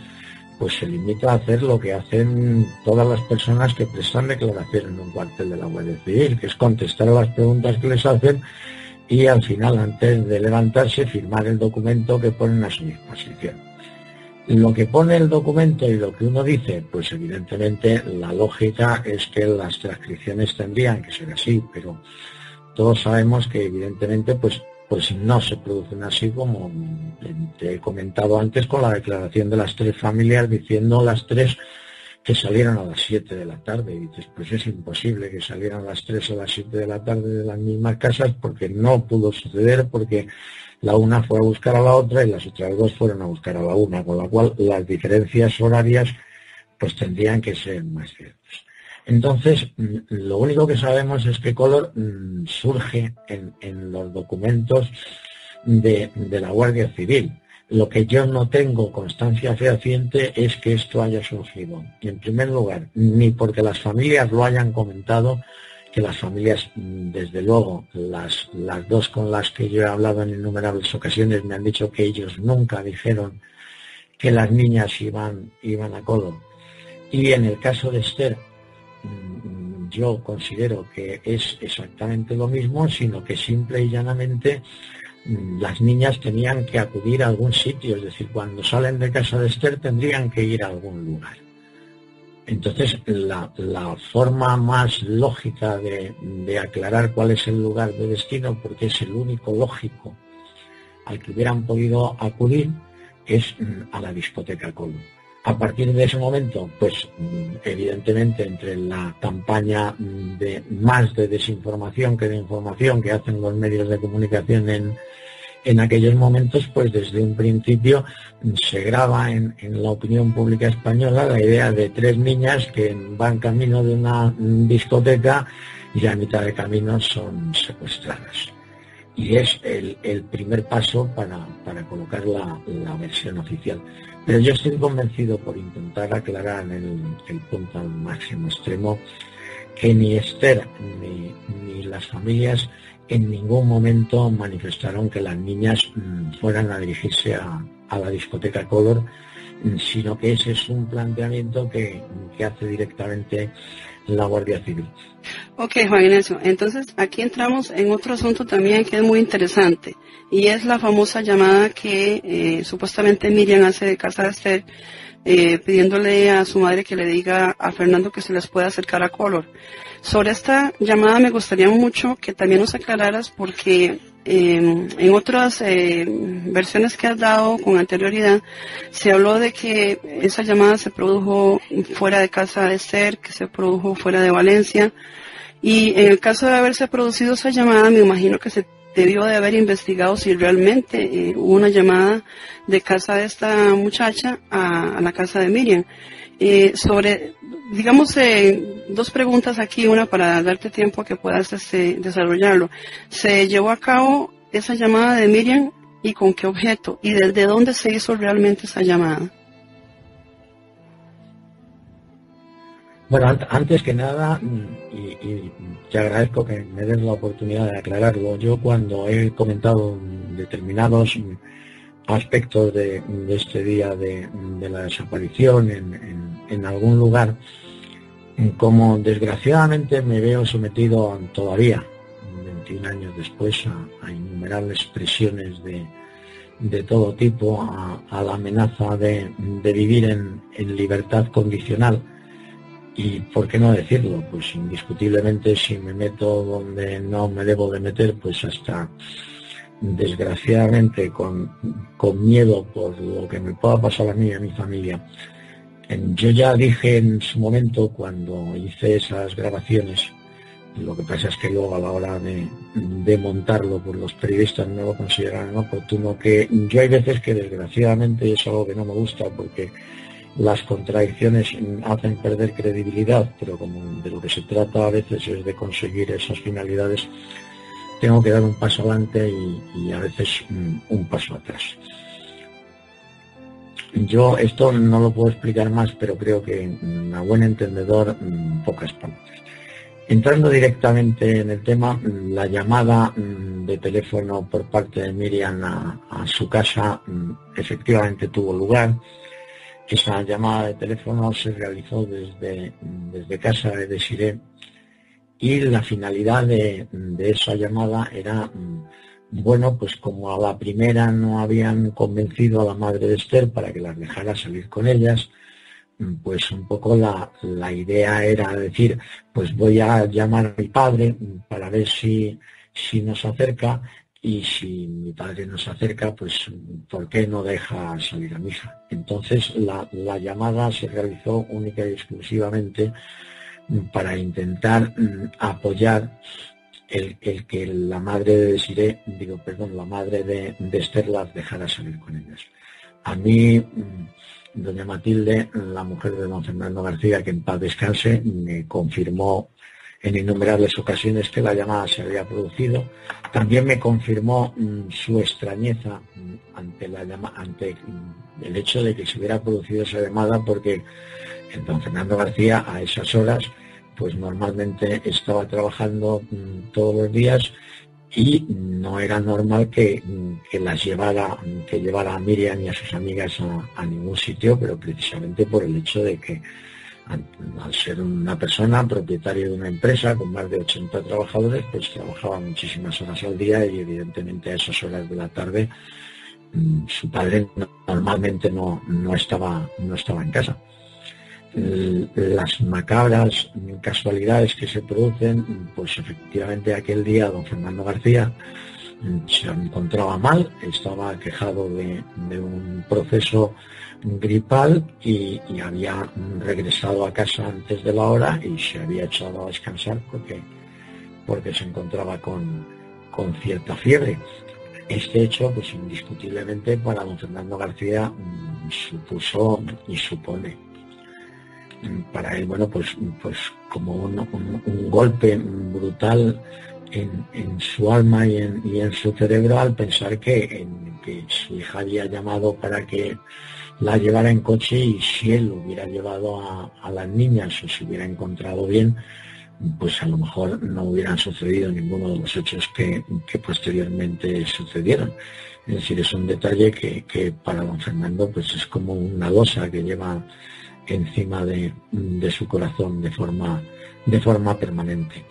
pues se limita a hacer lo que hacen todas las personas que prestan declaración en un cuartel de la Guardia Civil, que es contestar a las preguntas que les hacen y al final, antes de levantarse, firmar el documento que ponen a su disposición. Lo que pone el documento y lo que uno dice, pues evidentemente la lógica es que las transcripciones tendrían que ser así, pero todos sabemos que evidentemente pues no se producen así, como te he comentado antes con la declaración de las 3 familias, diciendo las 3 que salieron a las 7 de la tarde. Y dices, pues es imposible que salieran las 3 a las 7 de la tarde de las mismas casas, porque no pudo suceder, porque la una fue a buscar a la otra y las otras 2 fueron a buscar a la una, con lo cual las diferencias horarias pues tendrían que ser más ciertas. Entonces, lo único que sabemos es que Collor surge en los documentos de la Guardia Civil. Lo que yo no tengo constancia fehaciente es que esto haya surgido, en primer lugar, ni porque las familias lo hayan comentado, que las familias, desde luego, las 2 con las que yo he hablado en innumerables ocasiones me han dicho que ellos nunca dijeron que las niñas iban a Collor. Y en el caso de Esther, yo considero que es exactamente lo mismo, sino que simple y llanamente las niñas tenían que acudir a algún sitio, es decir, cuando salen de casa de Esther tendrían que ir a algún lugar. Entonces, la forma más lógica de aclarar cuál es el lugar de destino, porque es el único lógico al que hubieran podido acudir, es a la discoteca Collor. A partir de ese momento, pues evidentemente entre la campaña más de desinformación que de información que hacen los medios de comunicación en aquellos momentos, pues desde un principio se graba en la opinión pública española la idea de 3 niñas que van camino de una discoteca y a mitad de camino son secuestradas. Y es el primer paso para colocar la versión oficial. Pero yo estoy convencido, por intentar aclarar el punto al máximo extremo, que ni Esther ni las familias en ningún momento manifestaron que las niñas fueran a dirigirse a la discoteca Collor, sino que ese es un planteamiento que hace directamente la Guardia Civil. Ok, Juan Ignacio, entonces aquí entramos en otro asunto también que es muy interesante, y es la famosa llamada que supuestamente Miriam hace de casa de Esther, pidiéndole a su madre que le diga a Fernando que se les pueda acercar a Collor. Sobre esta llamada me gustaría mucho que también nos aclararas, porque en otras versiones que has dado con anterioridad se habló de que esa llamada se produjo fuera de casa de Esther, que se produjo fuera de Valencia, y en el caso de haberse producido esa llamada me imagino que se debió de haber investigado si realmente hubo una llamada de casa de esta muchacha a la casa de Miriam. Sobre, digamos, dos preguntas aquí, una para darte tiempo a que puedas desarrollarlo. ¿Se llevó a cabo esa llamada de Miriam y con qué objeto? ¿Y desde dónde se hizo realmente esa llamada? Bueno, antes que nada, y te agradezco que me des la oportunidad de aclararlo, yo cuando he comentado determinados aspectos de este día de la desaparición en algún lugar, como desgraciadamente me veo sometido todavía, 21 años después, a innumerables presiones de todo tipo, a la amenaza de vivir en libertad condicional. Y por qué no decirlo, pues indiscutiblemente si me meto donde no me debo de meter, pues hasta desgraciadamente con miedo por lo que me pueda pasar a mí y a mi familia. Yo ya dije en su momento, cuando hice esas grabaciones, lo que pasa es que luego a la hora de montarlo, pues los periodistas no lo consideraron oportuno, que yo hay veces que desgraciadamente es algo que no me gusta, porque las contradicciones hacen perder credibilidad, pero como de lo que se trata a veces es de conseguir esas finalidades, tengo que dar un paso adelante y a veces un paso atrás. Yo esto no lo puedo explicar más, pero creo que a buen entendedor, pocas palabras. Entrando directamente en el tema, la llamada de teléfono por parte de Miriam a su casa efectivamente tuvo lugar. Esa llamada de teléfono se realizó desde casa de Desiree, y la finalidad de esa llamada era, bueno, pues como a la primera no habían convencido a la madre de Esther para que las dejara salir con ellas, pues un poco la idea era decir, pues voy a llamar a mi padre para ver si nos acerca, y si mi padre nos acerca, pues ¿por qué no deja salir a mi hija? Entonces la llamada se realizó única y exclusivamente para intentar apoyar el que la madre de Desiree, la madre de Esther las dejara salir con ellas. A mí, doña Matilde, la mujer de don Fernando García, que en paz descanse, me confirmó en innumerables ocasiones que la llamada se había producido. También me confirmó su extrañeza ante el hecho de que se hubiera producido esa llamada, porque don Fernando García a esas horas pues normalmente estaba trabajando todos los días, y no era normal que llevara a Miriam y a sus amigas a ningún sitio, pero precisamente por el hecho de que al ser una persona propietaria de una empresa con más de 80 trabajadores, pues trabajaba muchísimas horas al día, y evidentemente a esas horas de la tarde su padre normalmente no estaba en casa. Las macabras casualidades que se producen, pues efectivamente aquel día don Fernando García se encontraba mal, estaba quejado de un proceso gripal y había regresado a casa antes de la hora y se había echado a descansar porque se encontraba con cierta fiebre. Este hecho, pues indiscutiblemente para don Fernando García supuso y supone para él, bueno, pues como un golpe brutal en su alma y en su cerebro, al pensar que su hija había llamado para que la llevara en coche, y si él hubiera llevado a las niñas o se hubiera encontrado bien, pues a lo mejor no hubieran sucedido ninguno de los hechos que posteriormente sucedieron. Es decir, es un detalle que para don Fernando pues es como una losa que lleva encima de su corazón de forma permanente.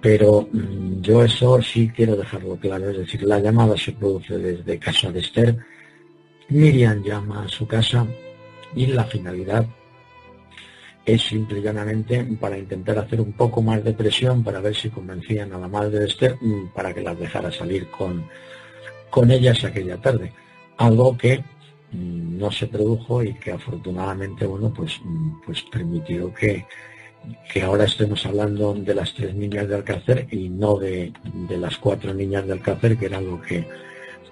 Pero yo eso sí quiero dejarlo claro, es decir, la llamada se produce desde casa de Esther, Miriam llama a su casa, y la finalidad es simple y llanamente para intentar hacer un poco más de presión para ver si convencían a la madre de Esther para que las dejara salir con ellas aquella tarde, algo que no se produjo y que afortunadamente, bueno, pues permitió que que ahora estemos hablando de las 3 niñas de Alcácer y no de las 4 niñas de Alcácer, que era lo que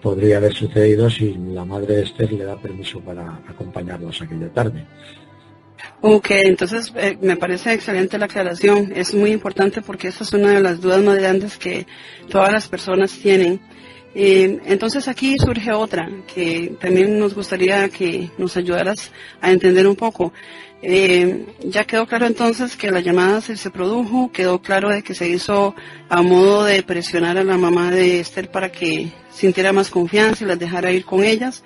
podría haber sucedido si la madre de Esther le da permiso para acompañarlos aquella tarde. Ok, entonces me parece excelente la aclaración. Es muy importante porque esa es una de las dudas más grandes que todas las personas tienen. Entonces aquí surge otra que también nos gustaría que nos ayudaras a entender un poco. Ya quedó claro entonces que la llamada se produjo, quedó claro de que se hizo a modo de presionar a la mamá de Esther para que sintiera más confianza y las dejara ir con ellas.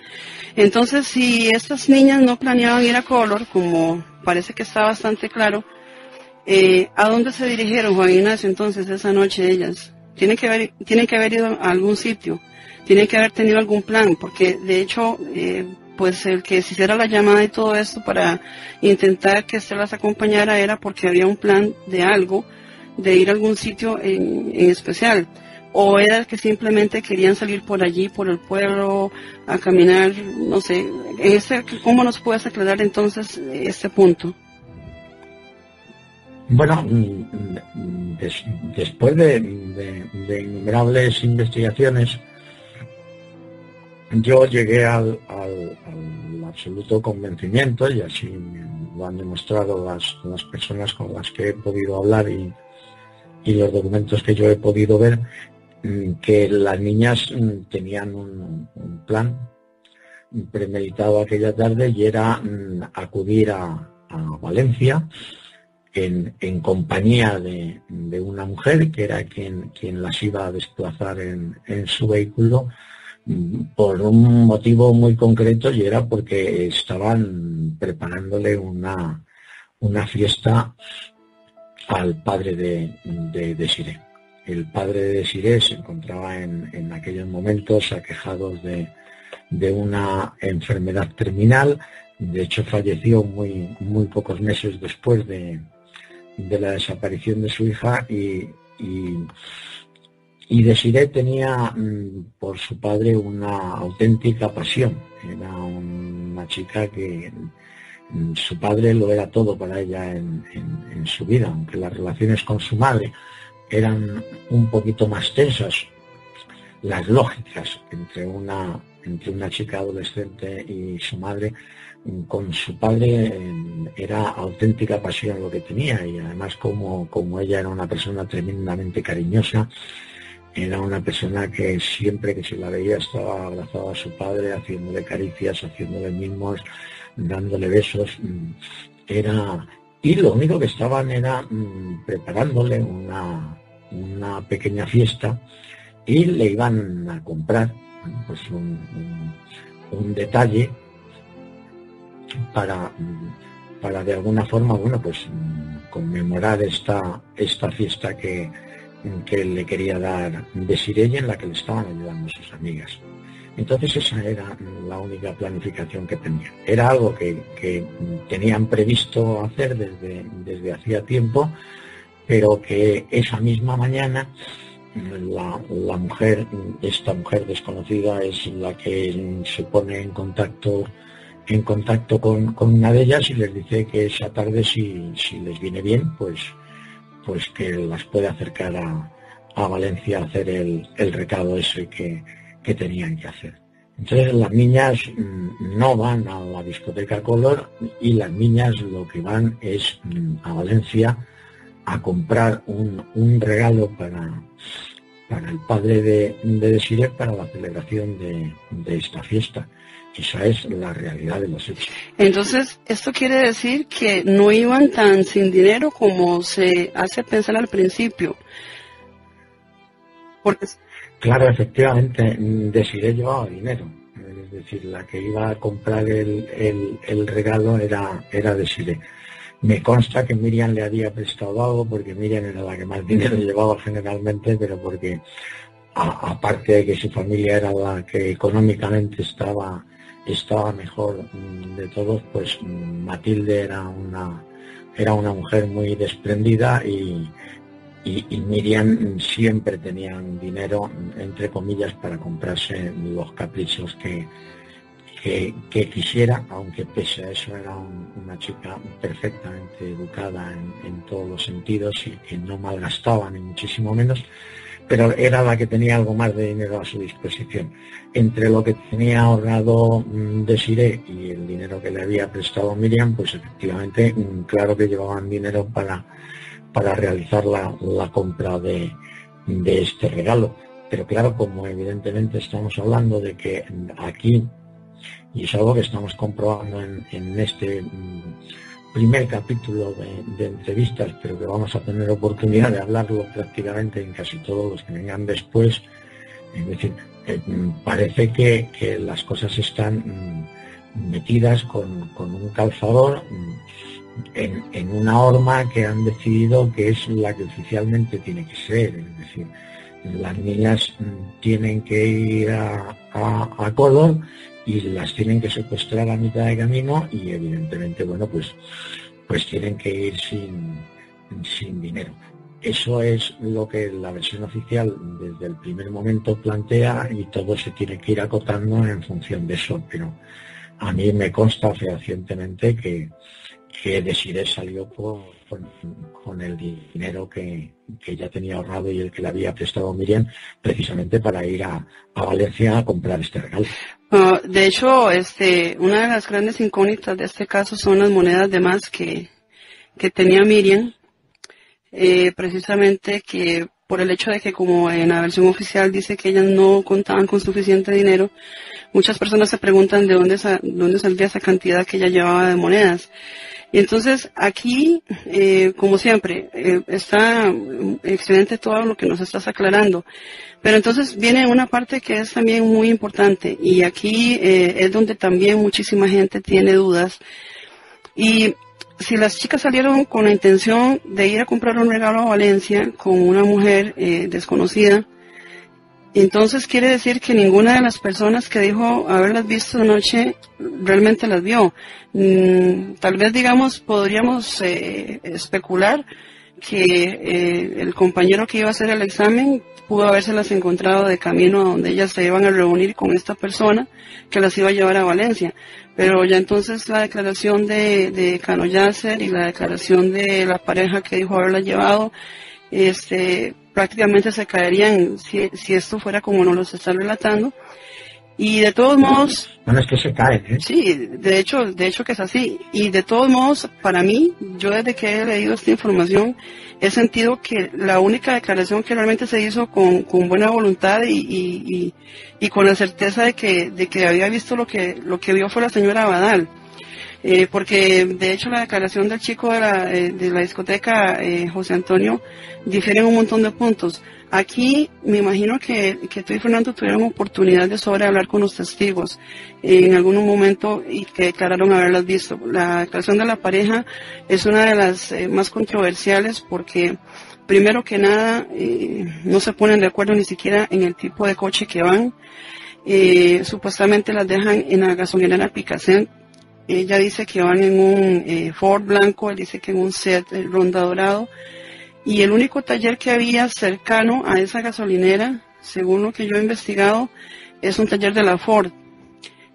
Entonces, si estas niñas no planeaban ir a Color, como parece que está bastante claro, ¿a dónde se dirigieron, Juan Ignacio, entonces esa noche ellas? Tienen que haber ido a algún sitio, tienen que haber tenido algún plan, porque de hecho, pues el que se hiciera la llamada y todo esto para intentar que Esther las acompañara era porque había un plan de algo, de ir a algún sitio en especial. ¿O era que simplemente querían salir por allí, por el pueblo, a caminar? No sé, ¿cómo nos puedes aclarar entonces este punto? Bueno, después de innumerables investigaciones, yo llegué al absoluto convencimiento, y así lo han demostrado las personas con las que he podido hablar y los documentos que yo he podido ver, que las niñas tenían un plan premeditado aquella tarde, y era acudir a Valencia en compañía de una mujer que era quien las iba a desplazar en su vehículo, por un motivo muy concreto, y era porque estaban preparándole una fiesta al padre de Desiré. El padre de Desiré se encontraba en aquellos momentos aquejados de una enfermedad terminal. De hecho, falleció muy pocos meses después de la desaparición de su hija, y Desiré tenía por su padre una auténtica pasión. Era una chica que su padre lo era todo para ella en su vida, aunque las relaciones con su madre eran un poquito más tensas, las lógicas entre una chica adolescente y su madre. Con su padre era auténtica pasión lo que tenía, y además como ella era una persona tremendamente cariñosa, era una persona que siempre que se la veía estaba abrazada a su padre, haciéndole caricias, haciéndole mimos, dándole besos. Y lo único que estaban era preparándole una pequeña fiesta, y le iban a comprar pues un detalle para de alguna forma, bueno, pues conmemorar esta fiesta que le quería dar Desiré, y en la que le estaban ayudando sus amigas. Entonces esa era la única planificación que tenían. Era algo que tenían previsto hacer desde hacía tiempo, pero que esa misma mañana esta mujer desconocida es la que se pone en contacto con una de ellas, y les dice que esa tarde, si les viene bien, pues que las puede acercar a Valencia a hacer el recado ese que tenían que hacer. Entonces las niñas no van a la discoteca Color, y las niñas lo que van es a Valencia a comprar un regalo para el padre de Desiré, para la celebración de esta fiesta. Esa es la realidad de los hechos. Entonces, esto quiere decir que no iban tan sin dinero como se hace pensar al principio. Porque... Claro, efectivamente, Desiré llevaba dinero. Es decir, la que iba a comprar el regalo era Desiré. Me consta que Miriam le había prestado algo, porque Miriam era la que más dinero llevaba generalmente, pero porque aparte de que su familia era la que económicamente estaba mejor de todos, pues Matilde era una mujer muy desprendida, y Miriam siempre tenía dinero, entre comillas, para comprarse los caprichos que que quisiera, aunque pese a eso era una chica perfectamente educada en todos los sentidos y que no malgastaba ni muchísimo menos, pero era la que tenía algo más de dinero a su disposición. Entre lo que tenía ahorrado Desiré y el dinero que le había prestado Miriam, pues efectivamente, claro que llevaban dinero para realizar la compra de este regalo. Pero claro, como evidentemente estamos hablando de que aquí, y es algo que estamos comprobando en este primer capítulo de entrevistas, pero que vamos a tener oportunidad de hablarlo prácticamente en casi todos los que vengan después, es decir, parece que las cosas están metidas con un calzador en una horma que han decidido que es la que oficialmente tiene que ser, es decir, las niñas tienen que ir a Córdoba y las tienen que secuestrar a mitad de camino y evidentemente, bueno, pues tienen que ir sin dinero. Eso es lo que la versión oficial desde el primer momento plantea y todo se tiene que ir acotando en función de eso, pero a mí me consta fehacientemente que Desiré salió con el dinero que ya tenía ahorrado y el que le había prestado Miriam precisamente para ir a Valencia a comprar este regalo. De hecho, una de las grandes incógnitas de este caso son las monedas de más que tenía Miriam, precisamente que por el hecho de que como en la versión oficial dice que ellas no contaban con suficiente dinero, muchas personas se preguntan de dónde saldría esa cantidad que ella llevaba de monedas. Y entonces aquí, como siempre, está excelente todo lo que nos estás aclarando. Pero entonces viene una parte que es también muy importante y aquí es donde también muchísima gente tiene dudas. Y si las chicas salieron con la intención de ir a comprar un regalo a Valencia con una mujer desconocida, entonces quiere decir que ninguna de las personas que dijo haberlas visto anoche realmente las vio. Tal vez, digamos, podríamos especular que el compañero que iba a hacer el examen pudo habérselas encontrado de camino a donde ellas se iban a reunir con esta persona que las iba a llevar a Valencia. Pero ya entonces la declaración de Cano Yasser y la declaración de la pareja que dijo haberla llevado, prácticamente se caerían si esto fuera como nos lo están relatando. Y de todos modos... Bueno, es que se caen, ¿eh? Sí, de hecho que es así. Y de todos modos, para mí, yo desde que he leído esta información, he sentido que la única declaración que realmente se hizo con buena voluntad y con la certeza de que había visto lo que vio fue la señora Abadal. Porque de hecho la declaración del chico de la discoteca José Antonio difiere en un montón de puntos. Aquí me imagino que tú y Fernando tuvieron oportunidad de hablar con los testigos en algún momento y que declararon haberlas visto. La declaración de la pareja es una de las más controversiales porque primero que nada no se ponen de acuerdo ni siquiera en el tipo de coche que van. Supuestamente las dejan en la gasolinera Picassent. Ella dice que van en un Ford blanco, él dice que en un Seat Ronda dorado. Y el único taller que había cercano a esa gasolinera, según lo que yo he investigado, es un taller de la Ford,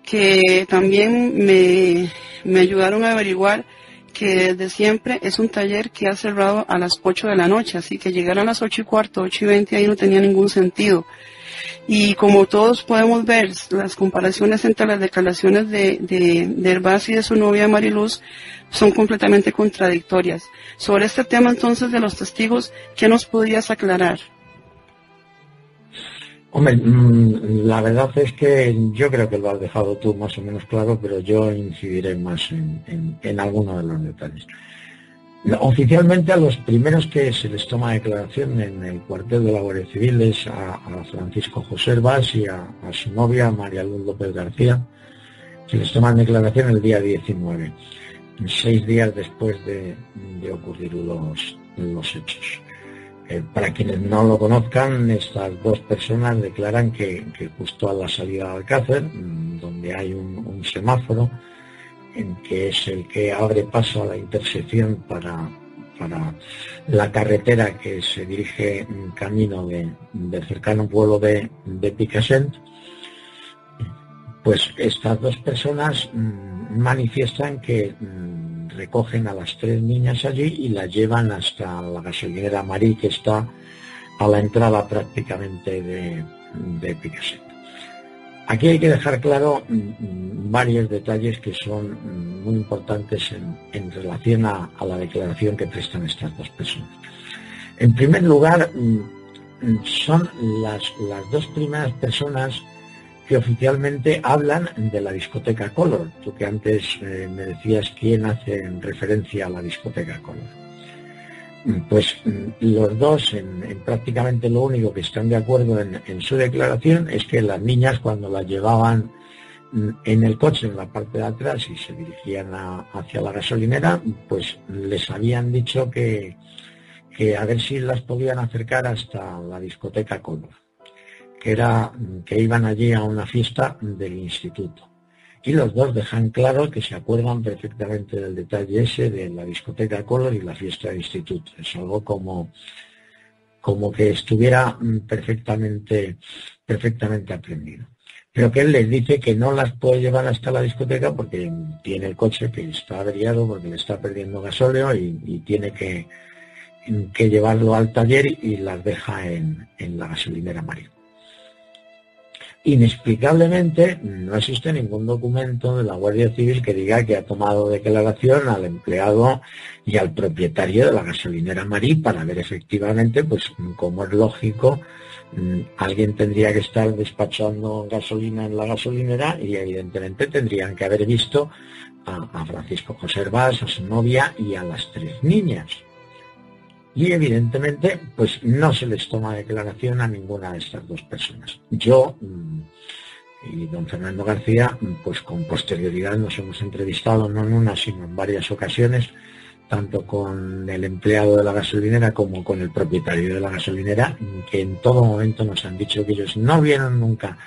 que también me ayudaron a averiguar que desde siempre es un taller que ha cerrado a las 8 de la noche, así que llegar a las 8:15, 8:20 ahí no tenía ningún sentido. Y como todos podemos ver, las comparaciones entre las declaraciones de Hervás y de su novia Mariluz son completamente contradictorias. Sobre este tema entonces de los testigos, ¿qué nos podrías aclarar? Hombre, la verdad es que yo creo que lo has dejado tú más o menos claro, pero yo incidiré más en algunos de los detalles. Oficialmente a los primeros que se les toma declaración en el cuartel de la Guardia Civil es a Francisco José Hervás y a su novia María Luz López García. Se les toman declaración el día 19, 6 días después de ocurrir los hechos. Para quienes no lo conozcan, estas dos personas declaran que justo a la salida de Alcácer, donde hay un semáforo, en que es el que abre paso a la intersección para la carretera que se dirige en camino del cercano pueblo de Picassent, Pues estas dos personas manifiestan que recogen a las 3 niñas allí y las llevan hasta la gasolinera Marí, que está a la entrada prácticamente de Picassent. Aquí hay que dejar claro varios detalles que son muy importantes en relación a la declaración que prestan estas dos personas. En primer lugar, son las dos primeras personas que oficialmente hablan de la discoteca Color. Tú que antes me decías quién hace referencia a la discoteca Color. Pues los dos, en prácticamente lo único que están de acuerdo en su declaración es que las niñas, cuando las llevaban en el coche en la parte de atrás y se dirigían hacia la gasolinera, pues les habían dicho que a ver si las podían acercar hasta la discoteca Color, que iban allí a una fiesta del instituto. Y los dos dejan claro que se acuerdan perfectamente del detalle ese de la discoteca Color y la fiesta del instituto. Es algo como que estuviera perfectamente aprendido. Pero que él les dice que no las puede llevar hasta la discoteca porque tiene el coche que está averiado, porque le está perdiendo gasóleo y tiene que llevarlo al taller y las deja en la gasolinera Marí. Inexplicablemente no existe ningún documento de la Guardia Civil que diga que ha tomado declaración al empleado y al propietario de la gasolinera Marí para ver efectivamente, pues como es lógico, alguien tendría que estar despachando gasolina en la gasolinera y evidentemente tendrían que haber visto a Francisco José Hervás, a su novia y a las 3 niñas. Y evidentemente pues no se les toma declaración a ninguna de estas dos personas. Yo y don Fernando García, pues con posterioridad nos hemos entrevistado no en una sino en varias ocasiones, tanto con el empleado de la gasolinera como con el propietario de la gasolinera, que en todo momento nos han dicho que ellos no vieron nunca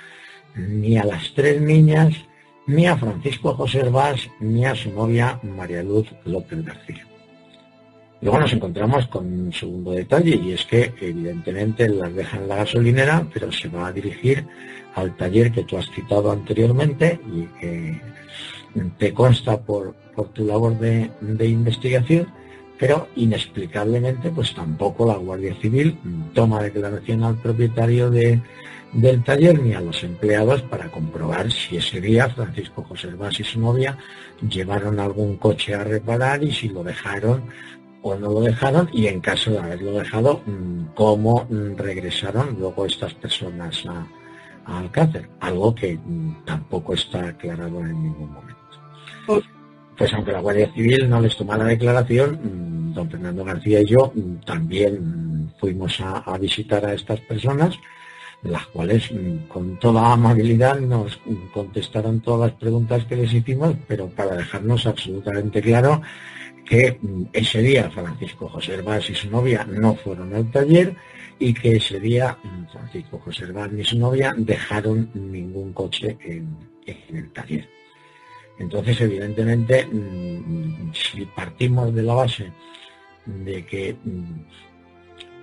ni a las 3 niñas, ni a Francisco José Hervás, ni a su novia María Luz López García. Luego nos encontramos con un segundo detalle y es que evidentemente las deja en la gasolinera, pero se va a dirigir al taller que tú has citado anteriormente y que te consta por tu labor de investigación, pero inexplicablemente pues tampoco la Guardia Civil toma declaración al propietario del taller ni a los empleados para comprobar si ese día Francisco José Hervás y su novia llevaron algún coche a reparar y si lo dejaron o no lo dejaron, y en caso de haberlo dejado, cómo regresaron luego estas personas a Alcácer, algo que tampoco está aclarado en ningún momento. Pues aunque la Guardia Civil no les tomara declaración, don Fernando García y yo también fuimos a visitar a estas personas, las cuales con toda amabilidad nos contestaron todas las preguntas que les hicimos, pero para dejarnos absolutamente claro que ese día Francisco José Hervás y su novia no fueron al taller y que ese día Francisco José Hervás ni su novia dejaron ningún coche en el taller. Entonces, evidentemente, si partimos de la base de que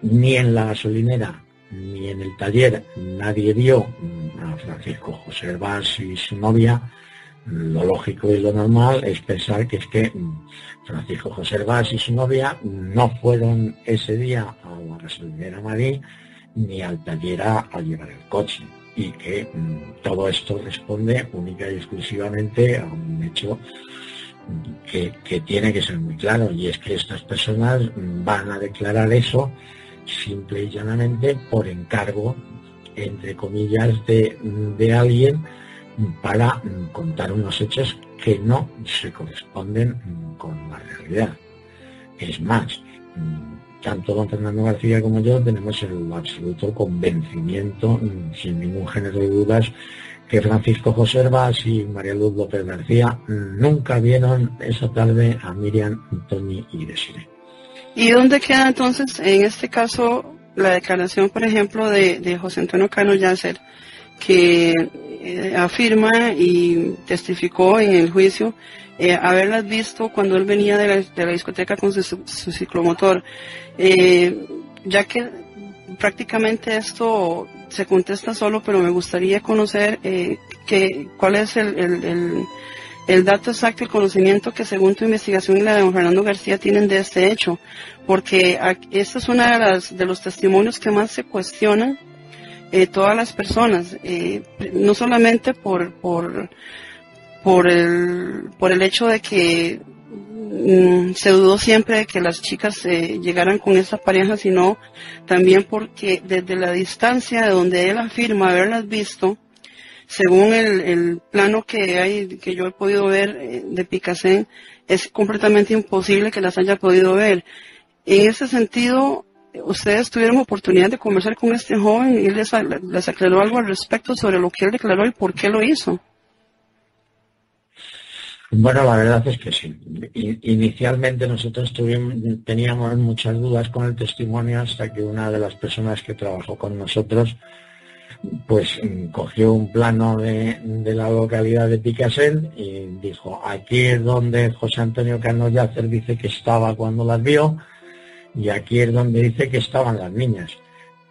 ni en la gasolinera ni en el taller nadie vio a Francisco José Hervás y su novia, lo lógico y lo normal es pensar que es que Francisco José Hervás y su novia no fueron ese día a la gasolinera Marí ni al taller a llevar el coche, y que todo esto responde única y exclusivamente a un hecho que tiene que ser muy claro, y es que estas personas van a declarar eso simple y llanamente por encargo, entre comillas, de alguien, para contar unos hechos que no se corresponden con la realidad. Es más, tanto don Fernando García como yo tenemos el absoluto convencimiento, sin ningún género de dudas, que Francisco José Hervás y María Luz López García nunca vieron esa tarde a Miriam, Tony y Desiree. ¿Y dónde queda entonces, en este caso, la declaración, por ejemplo, de José Antonio Cano Yácer, que afirma y testificó en el juicio haberlas visto cuando él venía de la discoteca con su ciclomotor, ya que prácticamente esto se contesta solo, pero me gustaría conocer qué cuál es el dato exacto, el conocimiento que según tu investigación y la de don Fernando García tienen de este hecho, porque esta es una de los testimonios que más se cuestionan todas las personas, no solamente por el hecho de que se dudó siempre de que las chicas llegaran con esa pareja, sino también porque desde la distancia de donde él afirma haberlas visto, según el plano que yo he podido ver de Picasen, es completamente imposible que las haya podido ver. En ese sentido, ustedes tuvieron oportunidad de conversar con este joven y él les aclaró algo al respecto sobre lo que él declaró y por qué lo hizo. Bueno, la verdad es que sí. Inicialmente nosotros teníamos muchas dudas con el testimonio hasta que una de las personas que trabajó con nosotros pues cogió un plano de la localidad de Picasen y dijo, aquí es donde José Antonio Cano Llàcer dice que estaba cuando las vio y aquí es donde dice que estaban las niñas.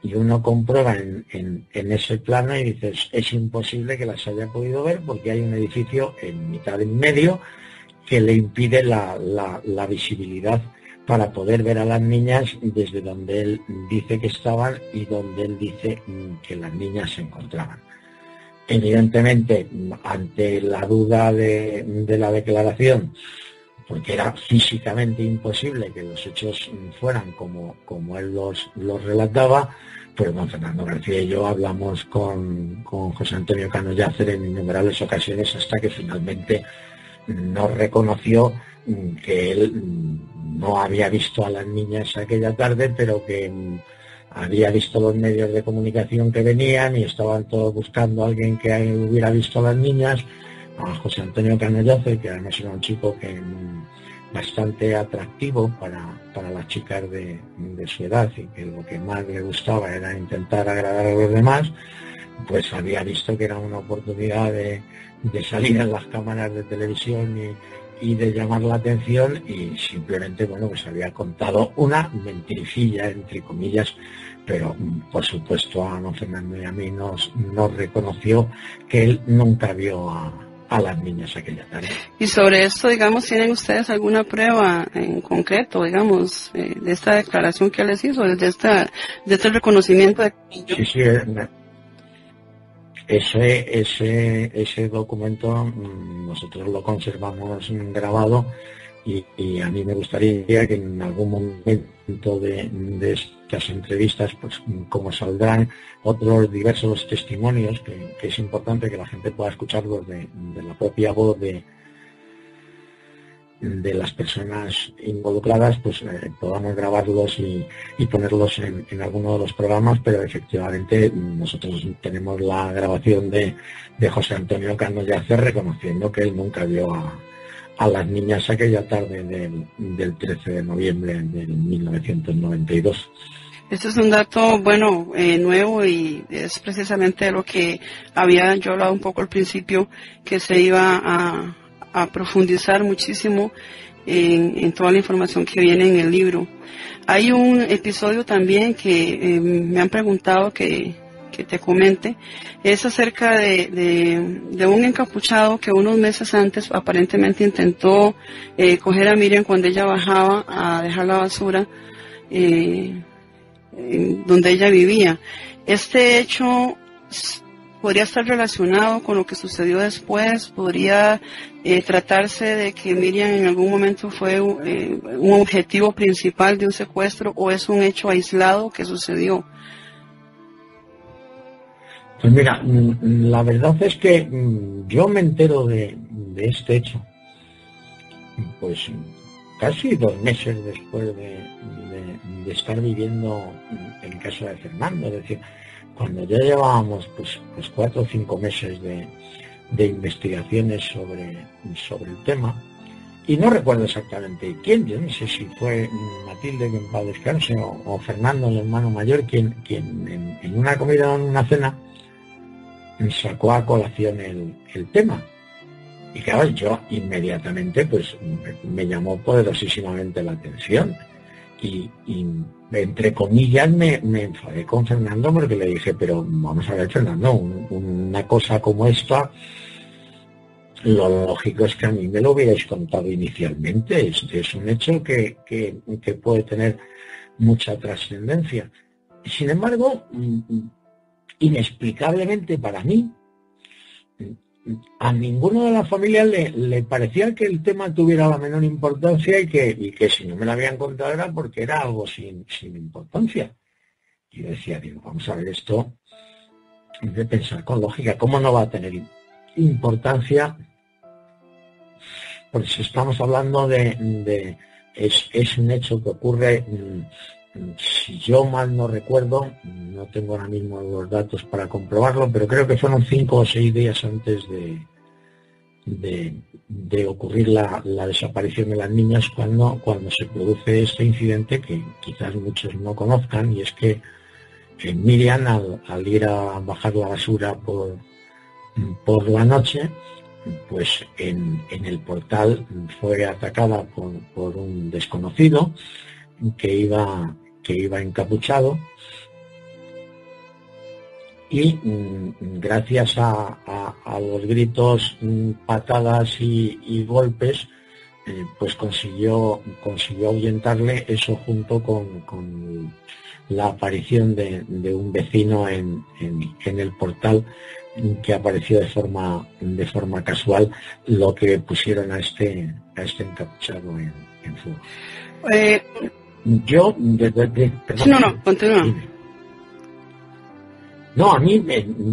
Y uno comprueba en ese plano y dices, es imposible que las haya podido ver porque hay un edificio en mitad en medio que le impide la visibilidad para poder ver a las niñas desde donde él dice que estaban y donde él dice que las niñas se encontraban. Evidentemente, ante la duda de la declaración, porque era físicamente imposible que los hechos fueran como él los relataba, pues don Fernando García y yo hablamos con José Antonio Cano Llàcer en innumerables ocasiones hasta que finalmente nos reconoció que él no había visto a las niñas aquella tarde, pero que había visto los medios de comunicación que venían y estaban todos buscando a alguien que hubiera visto a las niñas, a José Antonio Cano Llàcer, que además era un chico que bastante atractivo para las chicas de su edad y que lo que más le gustaba era intentar agradar a los demás, pues había visto que era una oportunidad de salir en las cámaras de televisión y de llamar la atención y simplemente, bueno, pues había contado una mentiricilla, entre comillas, pero por supuesto a don Fernando y a mí nos reconoció que él nunca vio a las niñas aquella tarde. Y sobre esto, digamos, ¿tienen ustedes alguna prueba en concreto, digamos, de esta declaración que les hizo, de este reconocimiento de... Sí, ese documento nosotros lo conservamos grabado y a mí me gustaría que en algún momento de estas entrevistas, pues como saldrán otros diversos testimonios, que es importante que la gente pueda escucharlos de la propia voz de las personas involucradas, pues podamos grabarlos y ponerlos en alguno de los programas, pero efectivamente nosotros tenemos la grabación de José Antonio Cano Llàcer reconociendo que él nunca vio a las niñas aquella tarde del 13 de noviembre de 1992. Este es un dato, bueno, nuevo y es precisamente de lo que había yo hablado un poco al principio, que se iba a profundizar muchísimo en toda la información que viene en el libro. Hay un episodio también que me han preguntado que te comente, es acerca de un encapuchado que unos meses antes aparentemente intentó coger a Miriam cuando ella bajaba a dejar la basura donde ella vivía. Este hecho podría estar relacionado con lo que sucedió después, podría tratarse de que Miriam en algún momento fue un objetivo principal de un secuestro, o es un hecho aislado que sucedió. Pues mira, la verdad es que yo me entero de este hecho pues casi 2 meses después de estar viviendo en casa de Fernando, es decir, cuando ya llevábamos pues 4 o 5 meses de investigaciones sobre el tema, y no recuerdo exactamente quién, yo no sé si fue Matilde, que en paz descanse, o Fernando, el hermano mayor, quien en una comida o en una cena sacó a colación el tema. Y claro, yo inmediatamente pues me llamó poderosísimamente la atención. y entre comillas me enfadé con Fernando porque le dije, pero vamos a ver, Fernando, una cosa como esta, lo lógico es que a mí me lo hubierais contado inicialmente. Es un hecho que puede tener mucha trascendencia. Sin embargo, inexplicablemente para mí, a ninguno de la familia le parecía que el tema tuviera la menor importancia y que si no me lo habían contado era porque era algo sin importancia. Y yo decía, digo, vamos a ver, esto es de pensar con lógica, ¿cómo no va a tener importancia? Porque si estamos hablando es un hecho que ocurre, si yo mal no recuerdo, no tengo ahora mismo los datos para comprobarlo, pero creo que fueron 5 o 6 días antes de ocurrir la desaparición de las niñas cuando se produce este incidente que quizás muchos no conozcan, y es que Miriam al ir a bajar la basura por la noche, pues en el portal fue atacada por un desconocido que iba encapuchado, y gracias a los gritos, patadas y golpes, pues consiguió ahuyentarle, eso junto con la aparición de un vecino en el portal, que apareció de forma casual, lo que pusieron a este encapuchado en fuga. Yo perdón, no, continúa. No, a mí,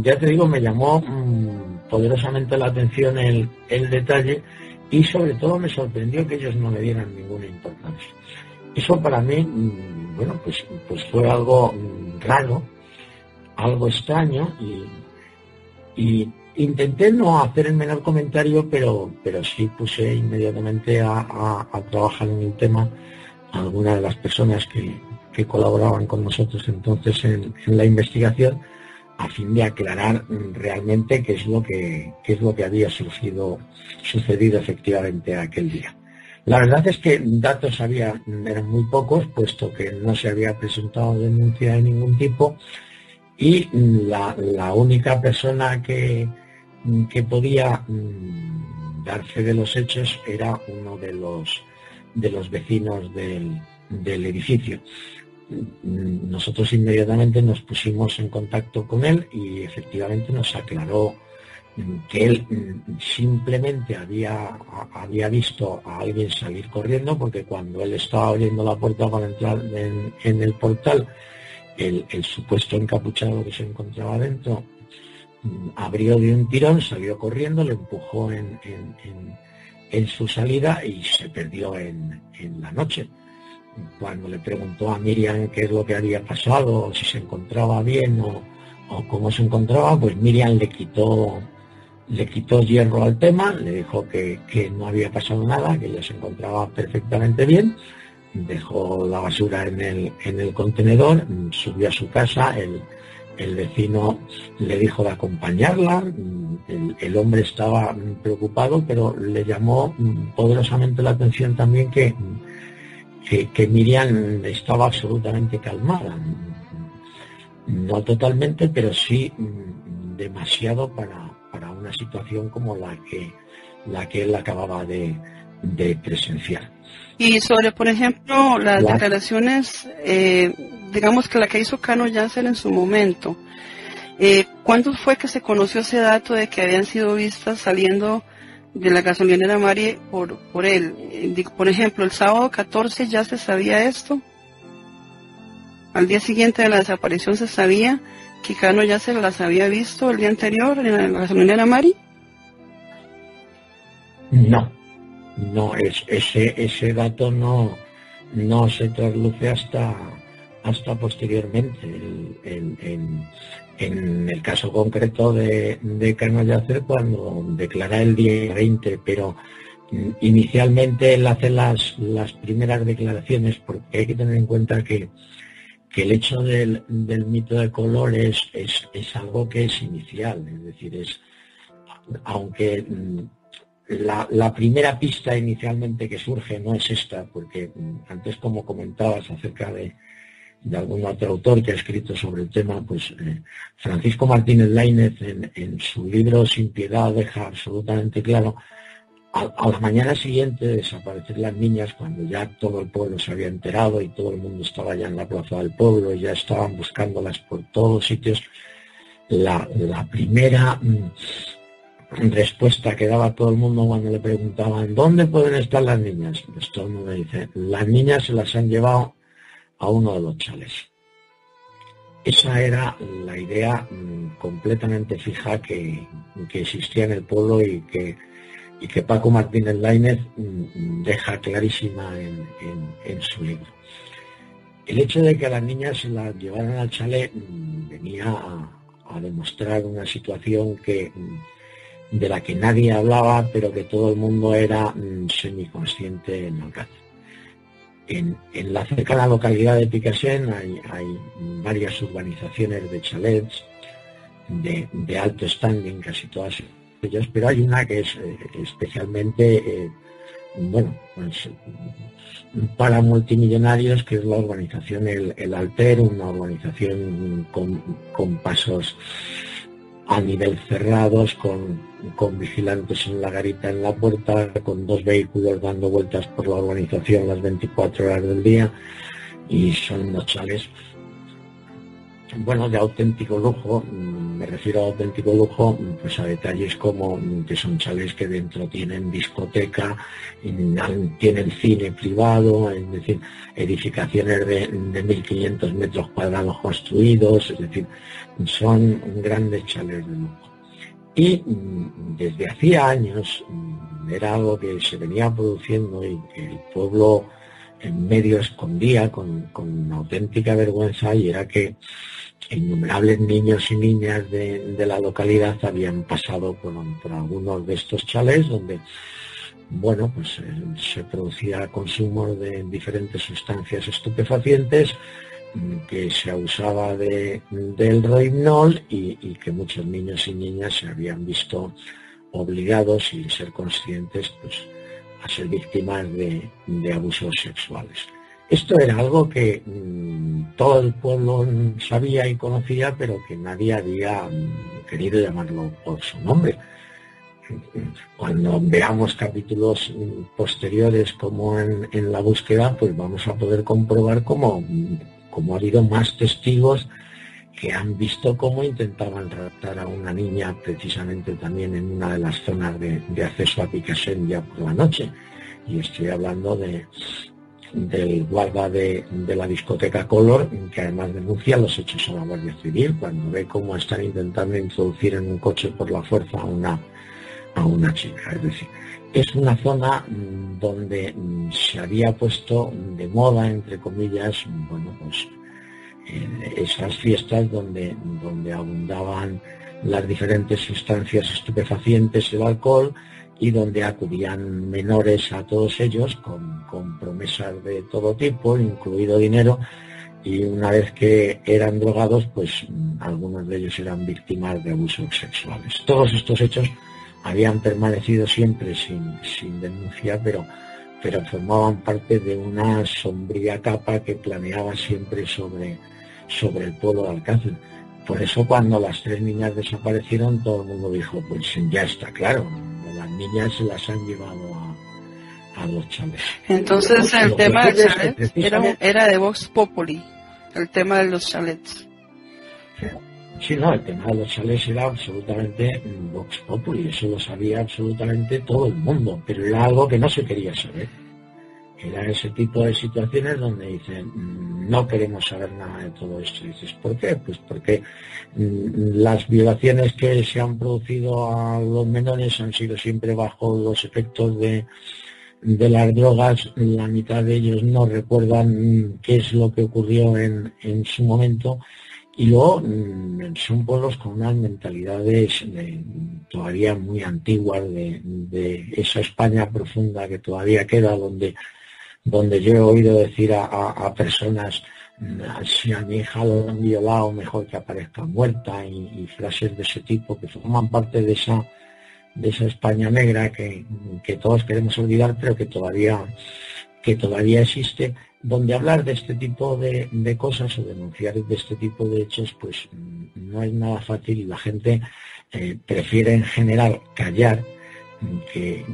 ya te digo, me llamó poderosamente la atención el detalle, y sobre todo me sorprendió que ellos no le dieran ninguna importancia. Eso para mí, bueno, pues fue algo raro, algo extraño, y intenté no hacer el menor comentario, pero sí puse inmediatamente a trabajar en el tema a algunas de las personas que colaboraban con nosotros entonces en la investigación, a fin de aclarar realmente qué es lo que había sucedido efectivamente aquel día. La verdad es que datos eran muy pocos, puesto que no se había presentado denuncia de ningún tipo, y la única persona que podía dar fe de los hechos era uno de los vecinos del edificio. Nosotros inmediatamente nos pusimos en contacto con él y efectivamente nos aclaró que él simplemente había visto a alguien salir corriendo, porque cuando él estaba abriendo la puerta para entrar en el portal, el supuesto encapuchado que se encontraba dentro abrió de un tirón, salió corriendo, le empujó en su salida y se perdió en la noche. Cuando le preguntó a Miriam qué es lo que había pasado, si se encontraba bien o cómo se encontraba, pues Miriam le quitó hierro al tema, le dijo que no había pasado nada, que ella se encontraba perfectamente bien, dejó la basura en el contenedor, subió a su casa, el vecino le dijo de acompañarla, el hombre estaba preocupado, pero le llamó poderosamente la atención también que Miriam estaba absolutamente calmada, no totalmente, pero sí demasiado para una situación como la que él acababa de presenciar. Y sobre, por ejemplo, las declaraciones, digamos que la que hizo Cano Yasser en su momento, ¿cuándo fue que se conoció ese dato de que habían sido vistas saliendo de la gasolinera Mari por él? Por ejemplo, el sábado 14 ya se sabía esto. Al día siguiente de la desaparición se sabía que Cano Yasser las había visto el día anterior en la gasolinera Mari. No, ese dato no se trasluce hasta posteriormente. En el caso concreto de Cano Yasser, cuando declara el día 20, pero inicialmente él hace las primeras declaraciones, porque hay que tener en cuenta que el hecho del mito de color es algo que es inicial, es decir, aunque la primera pista inicialmente que surge no es esta, porque antes, como comentabas acerca de algún otro autor que ha escrito sobre el tema, pues Francisco Martínez Lainez en su libro Sin Piedad deja absolutamente claro, a la mañana siguiente de desaparecer las niñas, cuando ya todo el pueblo se había enterado y todo el mundo estaba ya en la plaza del pueblo y ya estaban buscándolas por todos sitios, la primera respuesta que daba todo el mundo cuando le preguntaban ¿dónde pueden estar las niñas? Pues todo el mundo dice, las niñas se las han llevado a uno de los chales. Esa era la idea completamente fija que existía en el pueblo y que Paco Martínez Lainez deja clarísima en su libro. El hecho de que a las niñas se las llevaran al chalet venía a demostrar una situación de la que nadie hablaba, pero que todo el mundo era semiconsciente en Alcácer. En la cercana localidad de Picassent hay varias urbanizaciones de chalets de alto standing, casi todas ellas, pero hay una que es especialmente pues, para multimillonarios, que es la urbanización El Alter, una urbanización con pasos a nivel cerrados, con vigilantes en la garita en la puerta, con 2 vehículos dando vueltas por la urbanización las 24 horas del día, y son unos chales, bueno, de auténtico lujo. Me refiero a auténtico lujo, pues a detalles como que son chales que dentro tienen discoteca, tienen cine privado, es decir, edificaciones de 1.500 metros cuadrados construidos, es decir, son grandes chales de lujo. Y desde hacía años era algo que se venía produciendo y que el pueblo en medio escondía con auténtica vergüenza, y era que innumerables niños y niñas de la localidad habían pasado por algunos de estos chalés donde, bueno, pues se producía consumo de diferentes sustancias estupefacientes, que se abusaba del rohypnol y que muchos niños y niñas se habían visto obligados, sin ser conscientes, pues a ser víctimas de abusos sexuales. Esto era algo que todo el pueblo sabía y conocía, pero que nadie había querido llamarlo por su nombre. Cuando veamos capítulos posteriores como en la búsqueda, pues vamos a poder comprobar cómo ha habido más testigos que han visto cómo intentaban raptar a una niña, precisamente también en una de las zonas de acceso a Picassent ya por la noche. Y estoy hablando del guarda de la discoteca Color, que además denuncia los hechos a la Guardia Civil cuando ve cómo están intentando introducir en un coche por la fuerza a una chica. Es decir, es una zona donde se había puesto de moda, entre comillas, bueno, pues esas fiestas donde abundaban las diferentes sustancias estupefacientes, el alcohol, y donde acudían menores a todos ellos con promesas de todo tipo, incluido dinero, y una vez que eran drogados, pues algunos de ellos eran víctimas de abusos sexuales. Todos estos hechos habían permanecido siempre sin denuncia, pero formaban parte de una sombría capa que planeaba siempre sobre el pueblo de Alcácer. Por eso, cuando las 3 niñas desaparecieron, todo el mundo dijo, pues ya está claro, las niñas se las han llevado a los chalets. Entonces el tema del chalet era de Vox Populi, el tema de los chalets. Sí, no, el tema de los chalets era absolutamente Vox Populi, eso lo sabía absolutamente todo el mundo, pero era algo que no se quería saber. Era ese tipo de situaciones donde dicen, no queremos saber nada de todo esto. Y dices, ¿por qué? Pues porque las violaciones que se han producido a los menores han sido siempre bajo los efectos de las drogas. La mitad de ellos no recuerdan qué es lo que ocurrió en su momento. Y luego son pueblos con unas mentalidades todavía muy antiguas de esa España profunda que todavía queda, donde yo he oído decir a personas, si a mi hija lo han violado, mejor que aparezca muerta, y frases de ese tipo que forman parte de esa España negra que todos queremos olvidar, pero que todavía existe, donde hablar de este tipo de cosas o denunciar de este tipo de hechos, pues no es nada fácil, y la gente prefiere en general callar que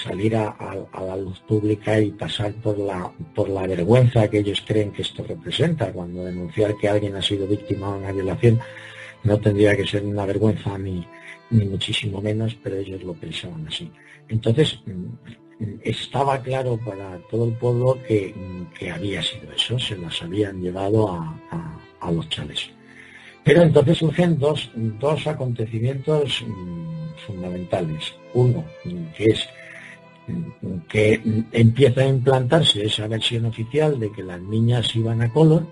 salir a la luz pública y pasar por la vergüenza que ellos creen que esto representa, cuando denunciar que alguien ha sido víctima de una violación no tendría que ser una vergüenza ni muchísimo menos, pero ellos lo pensaban así. Entonces estaba claro para todo el pueblo que había sido eso, se las habían llevado a los chalés. Pero entonces surgen dos acontecimientos fundamentales. Uno, que es que empieza a implantarse esa versión oficial de que las niñas iban a color,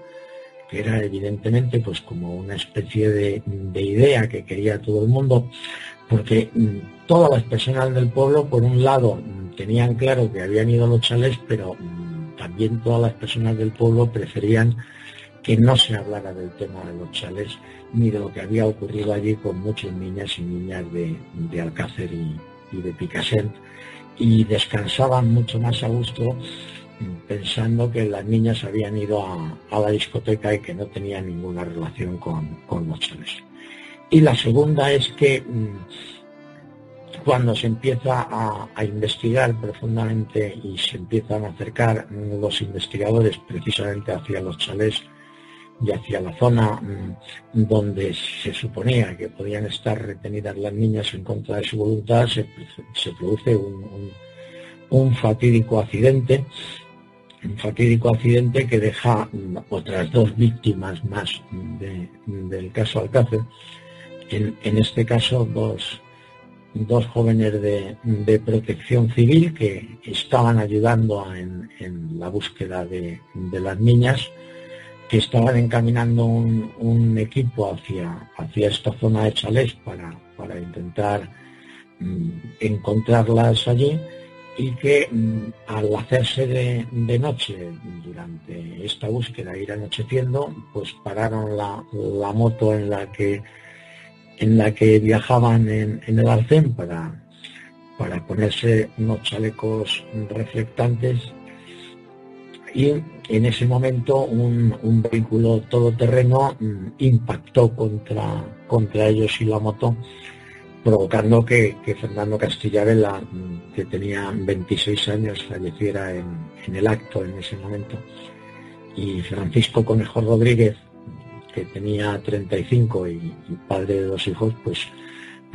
que era evidentemente pues como una especie de idea que quería todo el mundo, porque todas las personas del pueblo, por un lado, tenían claro que habían ido a los chalés, pero también todas las personas del pueblo preferían que no se hablara del tema de los chalés ni de lo que había ocurrido allí con muchas niñas y niñas de Alcácer y de Picassent, y descansaban mucho más a gusto pensando que las niñas habían ido a la discoteca y que no tenían ninguna relación con los chalés. Y la segunda es que cuando se empieza a investigar profundamente y se empiezan a acercar los investigadores precisamente hacia los chalés y hacia la zona donde se suponía que podían estar retenidas las niñas en contra de su voluntad, se produce un fatídico accidente que deja otras dos víctimas más del caso Alcácer. En este caso dos jóvenes de protección civil que estaban ayudando en la búsqueda de las niñas, que estaban encaminando un equipo hacia esta zona de chalés para intentar encontrarlas allí, y que al hacerse de noche durante esta búsqueda, ir anocheciendo, pues pararon la moto en la que viajaban en el arcén para ponerse unos chalecos reflectantes, y en ese momento un vehículo todoterreno impactó contra ellos y la moto, provocando que Fernando Castilla-Vela, que tenía 26 años, falleciera en el acto en ese momento, y Francisco Conejo Rodríguez, que tenía 35 y padre de 2 hijos, pues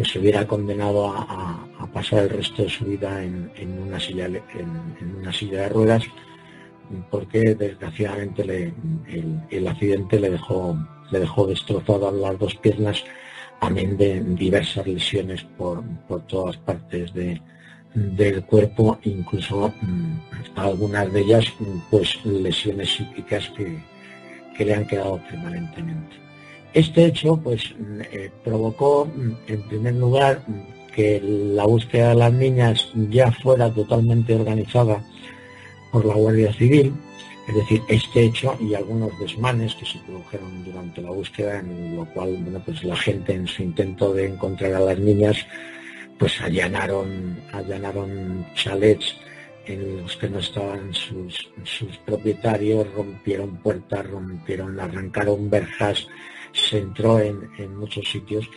se hubiera condenado a pasar el resto de su vida en una silla de ruedas, porque desgraciadamente el accidente le dejó destrozadas las 2 piernas, amén de diversas lesiones por todas partes del cuerpo, incluso algunas de ellas pues lesiones psíquicas que le han quedado permanentemente. Este hecho pues provocó en primer lugar que la búsqueda de las niñas ya fuera totalmente organizada por la Guardia Civil. Es decir, este hecho y algunos desmanes que se produjeron durante la búsqueda, en lo cual pues la gente, en su intento de encontrar a las niñas, pues allanaron chalets en los que no estaban sus propietarios, rompieron puertas, arrancaron verjas, se entró en muchos sitios.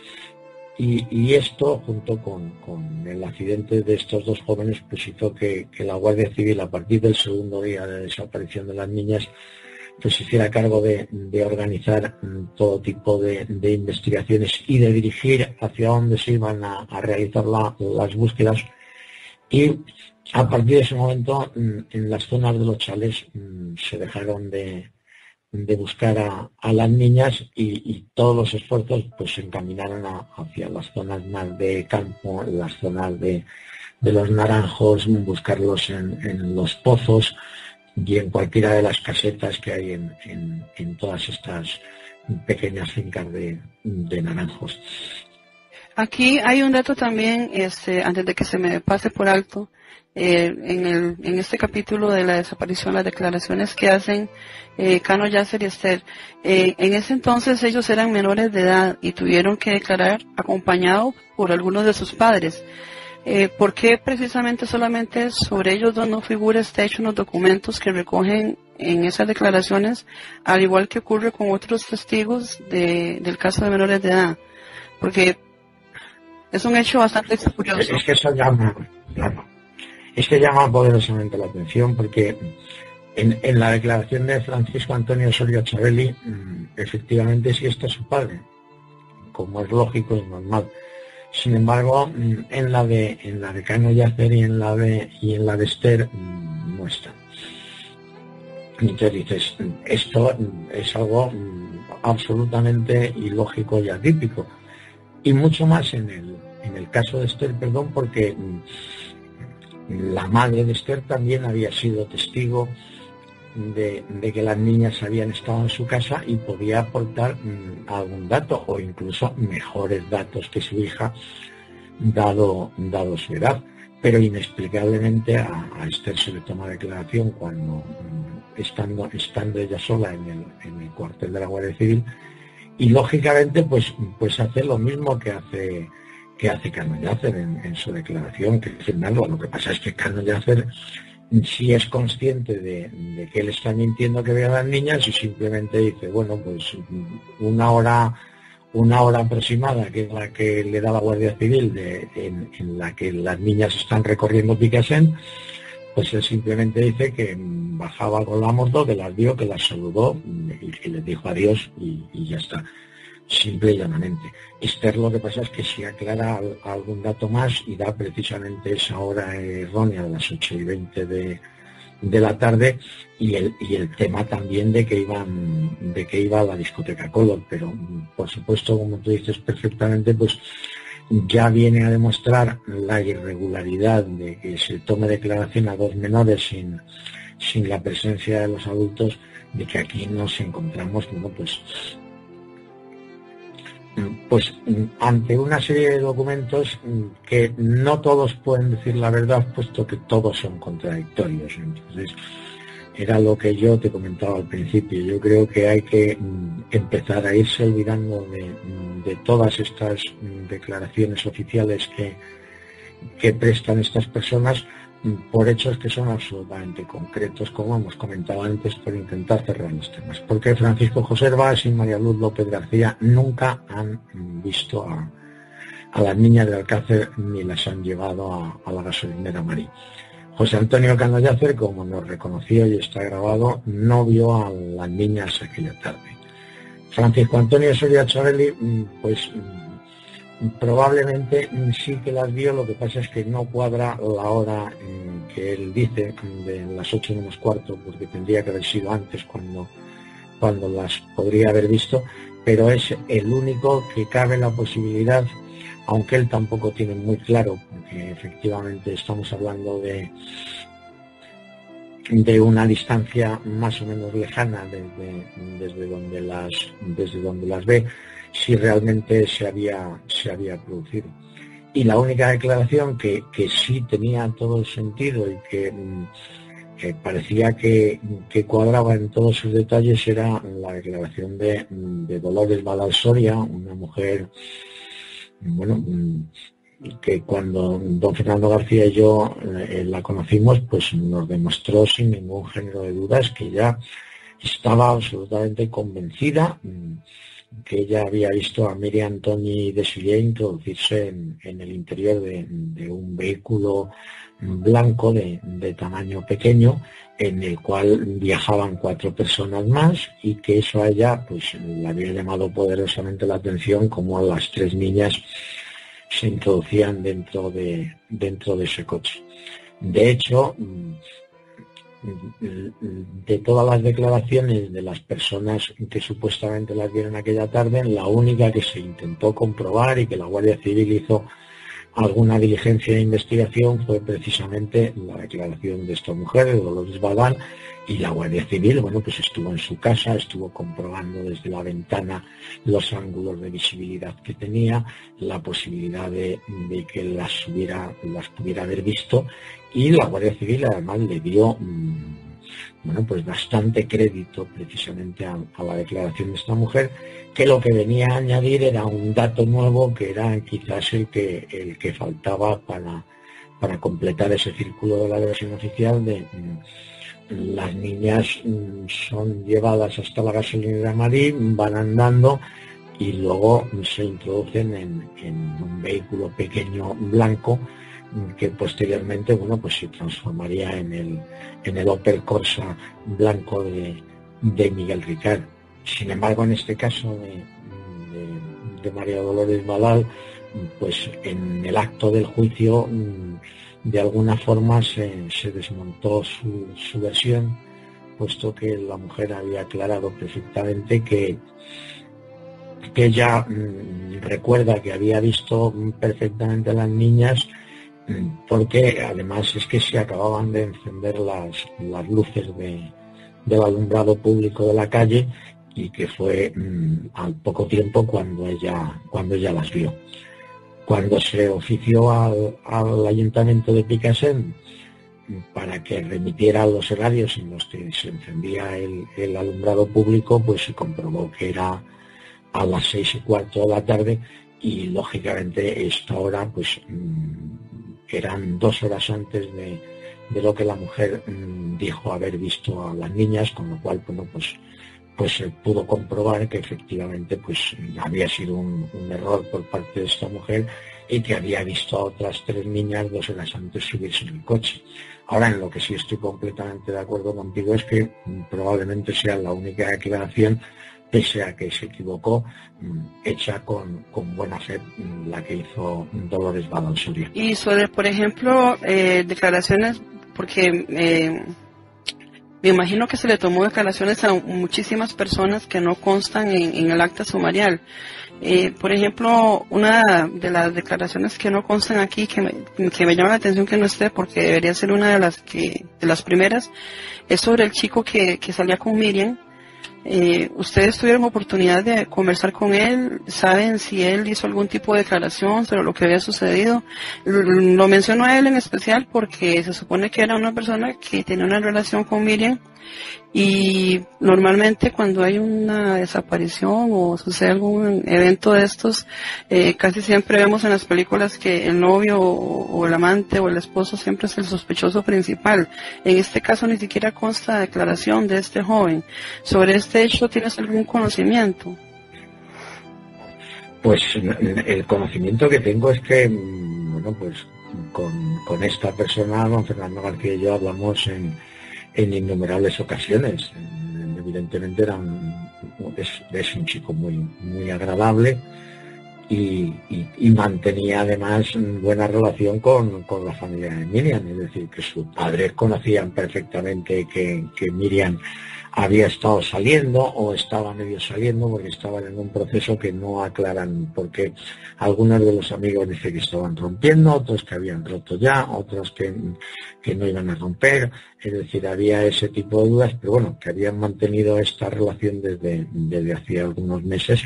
Y esto, junto con el accidente de estos 2 jóvenes, pues hizo que la Guardia Civil, a partir del segundo día de desaparición de las niñas, pues se hiciera cargo de organizar todo tipo de investigaciones y de dirigir hacia dónde se iban a realizar las búsquedas. Y a partir de ese momento, en las zonas de los chalés se dejaron de buscar a las niñas, y todos los esfuerzos pues se encaminaron hacia las zonas más de campo, las zonas de los naranjos, buscarlos en los pozos y en cualquiera de las casetas que hay en todas estas pequeñas fincas de naranjos. Aquí hay un dato también, antes de que se me pase por alto, en este capítulo de la desaparición, las declaraciones que hacen Cano, Yasser y Esther. En ese entonces ellos eran menores de edad y tuvieron que declarar acompañados por algunos de sus padres. ¿Por qué precisamente solamente sobre ellos dos no figura este hecho en los documentos que recogen en esas declaraciones, al igual que ocurre con otros testigos del caso de menores de edad? Porque es un hecho bastante curioso. Es que eso llama, claro, es que llama poderosamente la atención, porque en la declaración de Francisco Antonio Osorio Chavelli, efectivamente sí está su padre, como es lógico y normal. Sin embargo, en la de Cano Yacer y en la de Esther no está. Entonces dices, esto es algo absolutamente ilógico y atípico. Y mucho más en el caso de Esther, perdón, porque la madre de Esther también había sido testigo de que las niñas habían estado en su casa y podía aportar algún dato, o incluso mejores datos que su hija, dado su edad. Pero inexplicablemente a Esther se le toma declaración cuando estando ella sola en el cuartel de la Guardia Civil, y lógicamente pues hace lo mismo que hace Cano Yacer en su declaración, que es nada. Lo que pasa es que Cano Yacer sí es consciente de que él está mintiendo que ve a las niñas, y simplemente dice, bueno, pues una hora aproximada, que es la que le da la Guardia Civil, en la que las niñas están recorriendo Picassent, pues él simplemente dice que bajaba con la moto, que las vio, que las saludó y que les dijo adiós, y ya está, simple y llanamente. Esther, lo que pasa es que si aclara algún dato más y da precisamente esa hora errónea de las 8:20 de la tarde, y el tema también de que iba a la discoteca Color. Pero por supuesto, como tú dices perfectamente, pues ya viene a demostrar la irregularidad de que se tome declaración a dos menores sin la presencia de los adultos, de que aquí nos encontramos, bueno, pues ante una serie de documentos que no todos pueden decir la verdad, puesto que todos son contradictorios. Entonces, era lo que yo te comentaba al principio. Yo creo que hay que empezar a irse olvidando de todas estas declaraciones oficiales que prestan estas personas, por hechos que son absolutamente concretos, como hemos comentado antes, por intentar cerrar los temas. Porque Francisco José Herbás y María Luz López García nunca han visto a las niñas de Alcácer, ni las han llevado a la gasolinera Marí. José Antonio Cano Yacer, como nos reconoció y está grabado, no vio a las niñas aquella tarde. Francisco Antonio Osorio Chavelli, pues probablemente sí que las vio. Lo que pasa es que no cuadra la hora que él dice, de las 8:15, porque tendría que haber sido antes cuando las podría haber visto, pero es el único que cabe la posibilidad, aunque él tampoco tiene muy claro, porque efectivamente estamos hablando de una distancia más o menos lejana desde donde las ve, si realmente se había producido. Y la única declaración que sí tenía todo el sentido y que parecía que cuadraba en todos sus detalles era la declaración de Dolores Badal Soria, una mujer, bueno, que cuando don Fernando García y yo la conocimos, pues nos demostró sin ningún género de dudas que ella estaba absolutamente convencida, que ella había visto a Miriam Toni Desilliers introducirse en el interior de un vehículo blanco de tamaño pequeño, en el cual viajaban 4 personas más, y que eso a ella pues le había llamado poderosamente la atención, como las 3 niñas se introducían dentro de ese coche. De hecho, de todas las declaraciones de las personas que supuestamente las vieron aquella tarde, la única que se intentó comprobar y que la Guardia Civil hizo alguna diligencia de investigación fue precisamente la declaración de esta mujer, de Dolores Badal, y la Guardia Civil, bueno, pues estuvo en su casa, estuvo comprobando desde la ventana los ángulos de visibilidad que tenía, la posibilidad de que las pudiera haber visto, y la Guardia Civil además le dio bueno, pues bastante crédito precisamente a la declaración de esta mujer, que lo que venía a añadir era un dato nuevo que era quizás el que faltaba para completar ese círculo de la versión oficial de las niñas son llevadas hasta la gasolinera Marín, van andando y luego se introducen en un vehículo pequeño blanco que posteriormente, bueno, pues se transformaría en el Opel Corsa blanco de Miguel Ricard. Sin embargo, en este caso de María Dolores Badal, pues en el acto del juicio de alguna forma se desmontó su versión, puesto que la mujer había aclarado perfectamente que ella recuerda que había visto perfectamente a las niñas, porque además es que se acababan de encender las luces del alumbrado público de la calle y que fue al poco tiempo cuando ella las vio. Cuando se ofició al ayuntamiento de Picassent para que remitiera los horarios en los que se encendía el alumbrado público, pues se comprobó que era a las 6:15 de la tarde y lógicamente esta hora pues eran 2 horas antes de lo que la mujer dijo haber visto a las niñas, con lo cual bueno, pues se pudo comprobar que efectivamente pues había sido un error por parte de esta mujer y que había visto a otras 3 niñas 2 horas antes subirse en el coche. Ahora, en lo que sí estoy completamente de acuerdo contigo es que probablemente sea la única declaración, pese a que se equivocó, hecha con buena fe, la que hizo Dolores Badal Soria. Y sobre, por ejemplo, declaraciones, porque me imagino que se le tomó declaraciones a muchísimas personas que no constan en el acta sumarial. Por ejemplo, una de las declaraciones que no constan aquí, que me llama la atención que no esté, porque debería ser una de las primeras, es sobre el chico que salía con Miriam. ¿Ustedes tuvieron oportunidad de conversar con él? ¿Saben si él hizo algún tipo de declaración sobre lo que había sucedido? Lo menciono a él en especial porque se supone que era una persona que tenía una relación con Miriam, y normalmente cuando hay una desaparición o sucede algún evento de estos, casi siempre vemos en las películas que el novio o el amante o el esposo siempre es el sospechoso principal. En este caso ni siquiera consta declaración de este joven. ¿Sobre este hecho tienes algún conocimiento? Pues el conocimiento que tengo es que, bueno, pues con esta persona, don Fernando García y yo, hablamos en innumerables ocasiones. Evidentemente es un chico muy agradable y mantenía además buena relación con la familia de Miriam, es decir, que sus padres conocían perfectamente que Miriam había estado saliendo o estaba medio saliendo, porque estaban en un proceso que no aclaran, porque algunos de los amigos dicen que estaban rompiendo, otros que habían roto ya, otros que no iban a romper, es decir, había ese tipo de dudas, pero bueno, que habían mantenido esta relación desde hacía algunos meses.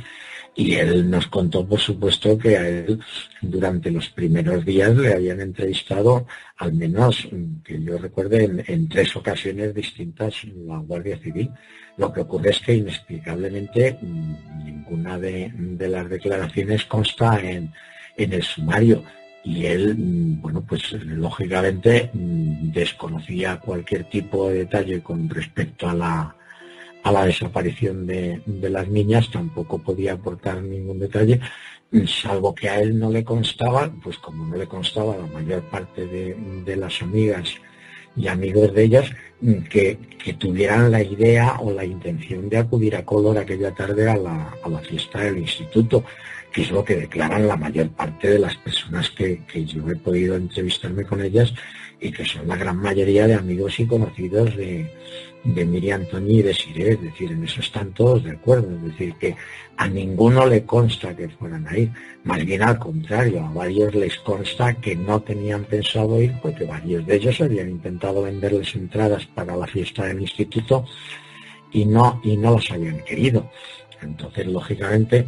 Y él nos contó, por supuesto, que a él durante los primeros días le habían entrevistado, al menos que yo recuerde, en 3 ocasiones distintas la Guardia Civil. Lo que ocurre es que inexplicablemente ninguna de las declaraciones consta en el sumario. Y él, bueno, pues lógicamente desconocía cualquier tipo de detalle con respecto a la desaparición de las niñas, tampoco podía aportar ningún detalle, salvo que a él no le constaba, pues como no le constaba a la mayor parte de las amigas y amigos de ellas, que tuvieran la idea o la intención de acudir a Color aquella tarde a la fiesta del instituto, que es lo que declaran la mayor parte de las personas que yo he podido entrevistarme con ellas, y que son la gran mayoría de amigos y conocidos de Miriam Toñi y de Siré. Es decir, en eso están todos de acuerdo, es decir, que a ninguno le consta que fueran a ir, más bien al contrario, a varios les consta que no tenían pensado ir, porque varios de ellos habían intentado venderles entradas para la fiesta del instituto y no las habían querido. Entonces, lógicamente,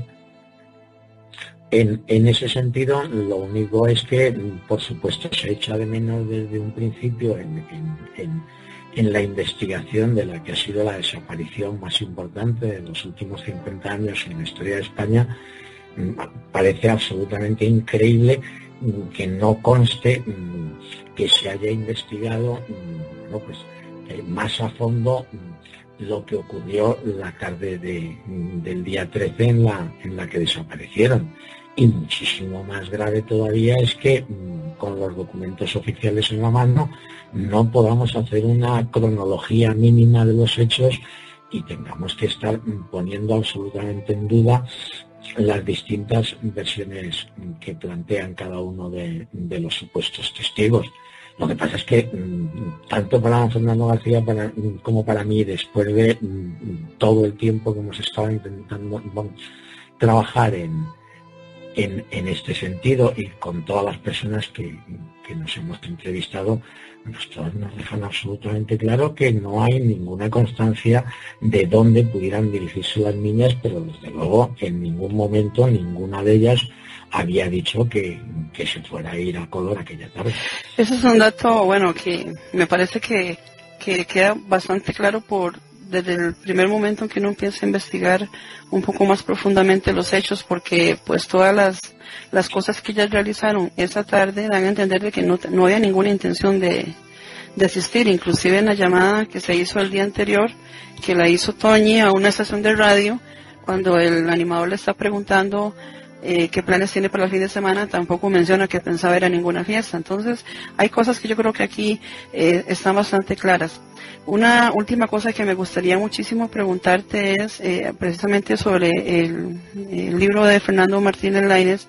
en ese sentido, lo único es que, por supuesto, se echa de menos desde un principio en en la investigación de la que ha sido la desaparición más importante de los últimos 50 años en la historia de España. Parece absolutamente increíble que no conste que se haya investigado más a fondo lo que ocurrió la tarde del día 13 en la que desaparecieron. Y muchísimo más grave todavía es que con los documentos oficiales en la mano no podamos hacer una cronología mínima de los hechos y tengamos que estar poniendo absolutamente en duda las distintas versiones que plantean cada uno de los supuestos testigos. Lo que pasa es que tanto para Fernando García como para mí, después de todo el tiempo que hemos estado intentando trabajar en este sentido y con todas las personas que nos hemos entrevistado, pues todos nos dejan absolutamente claro que no hay ninguna constancia de dónde pudieran dirigirse las niñas, pero desde luego en ningún momento ninguna de ellas había dicho que se fuera a ir a Color aquella tarde. Ese es un dato, bueno, que me parece que queda bastante claro desde el primer momento en que uno empieza a investigar un poco más profundamente los hechos, porque pues todas las cosas que ellas realizaron esa tarde dan a entender de que no había ninguna intención de asistir. Inclusive en la llamada que se hizo el día anterior, que la hizo Toñi a una estación de radio, cuando el animador le está preguntando qué planes tiene para el fin de semana, tampoco menciona que pensaba ir a ninguna fiesta. Entonces hay cosas que yo creo que aquí están bastante claras. Una última cosa que me gustaría muchísimo preguntarte es precisamente sobre el libro de Fernando Martínez Lainez,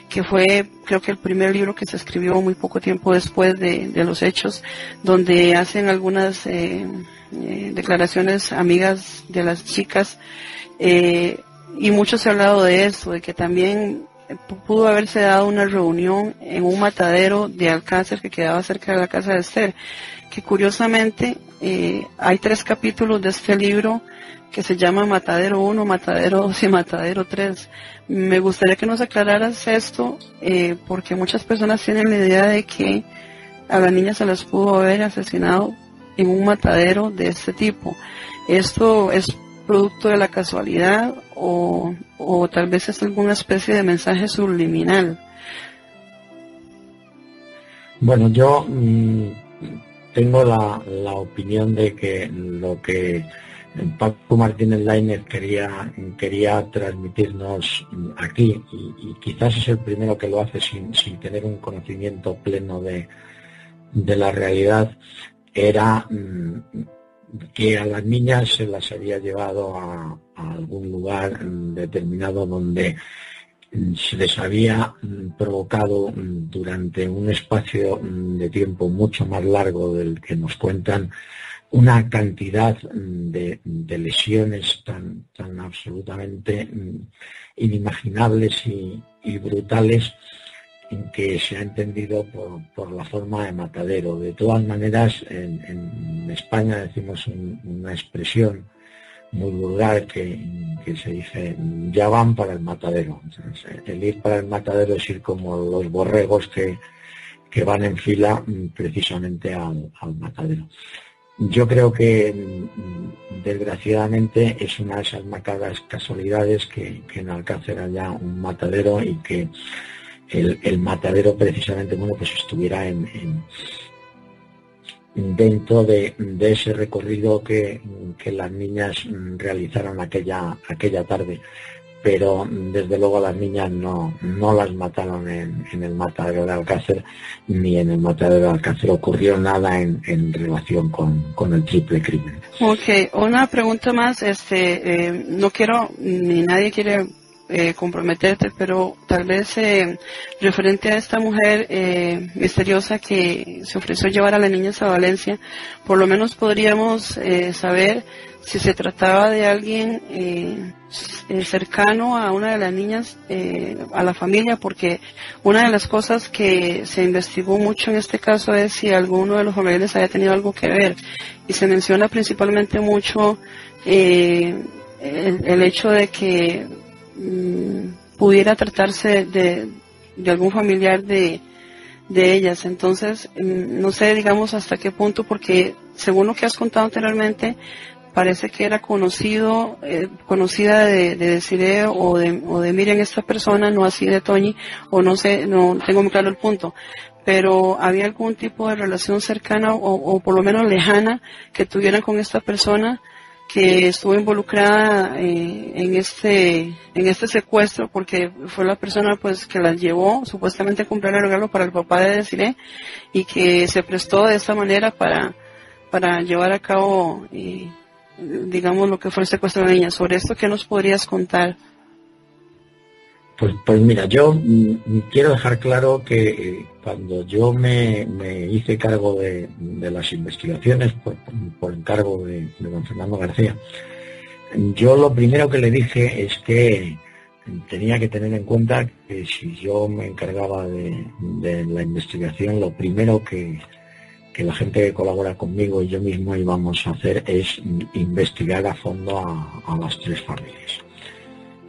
que fue creo que el primer libro que se escribió muy poco tiempo después de los hechos, donde hacen algunas declaraciones amigas de las chicas, y mucho se ha hablado de eso, de que también pudo haberse dado una reunión en un matadero de Alcácer que quedaba cerca de la casa de Esther, que curiosamente hay 3 capítulos de este libro que se llama Matadero 1, Matadero 2 y Matadero 3. Me gustaría que nos aclararas esto, porque muchas personas tienen la idea de que a las niñas se las pudo haber asesinado en un matadero de este tipo. ¿Esto es producto de la casualidad o tal vez es alguna especie de mensaje subliminal? Bueno, yo tengo la opinión de que lo que Paco Martínez Lainez quería transmitirnos aquí, y quizás es el primero que lo hace sin tener un conocimiento pleno de la realidad, era que a las niñas se las había llevado a algún lugar determinado donde se les había provocado durante un espacio de tiempo mucho más largo del que nos cuentan una cantidad de lesiones tan absolutamente inimaginables y brutales, en que se ha entendido por la forma de matadero. De todas maneras, en España decimos una expresión muy vulgar que se dice: ya van para el matadero. Entonces, el ir para el matadero es ir como los borregos que van en fila precisamente al matadero. Yo creo que desgraciadamente es una de esas macabras casualidades que en Alcácer haya un matadero y que el matadero precisamente pues estuviera dentro de ese recorrido que las niñas realizaron aquella tarde. Pero desde luego a las niñas no las mataron en el matadero de Alcácer, ni en el matadero de Alcácer ocurrió nada en relación con el triple crimen. Ok, una pregunta más, no quiero, ni nadie quiere comprometerte, pero tal vez referente a esta mujer misteriosa que se ofreció llevar a las niñas a Valencia, por lo menos podríamos saber si se trataba de alguien cercano a una de las niñas, a la familia, porque una de las cosas que se investigó mucho en este caso es si alguno de los familiares había tenido algo que ver, y se menciona principalmente mucho el hecho de que pudiera tratarse de algún familiar de ellas. Entonces no sé, digamos, hasta qué punto, porque según lo que has contado anteriormente, parece que era conocida de Desiree o de Miriam, esta persona, no así de Toñi, o no sé, no tengo muy claro el punto. Pero ¿había algún tipo de relación cercana o por lo menos lejana que tuvieran con esta persona que estuvo involucrada en este secuestro, porque fue la persona pues que las llevó supuestamente a comprar el regalo para el papá de Desiree y que se prestó de esta manera para llevar a cabo digamos lo que fue el secuestro de la niña? Sobre esto, ¿qué nos podrías contar? Pues mira, yo quiero dejar claro que cuando yo me hice cargo de las investigaciones por encargo de don Fernando García, yo lo primero que le dije es que tenía que tener en cuenta que si yo me encargaba de la investigación, lo primero que la gente que colabora conmigo y yo mismo íbamos a hacer es investigar a fondo a las tres familias.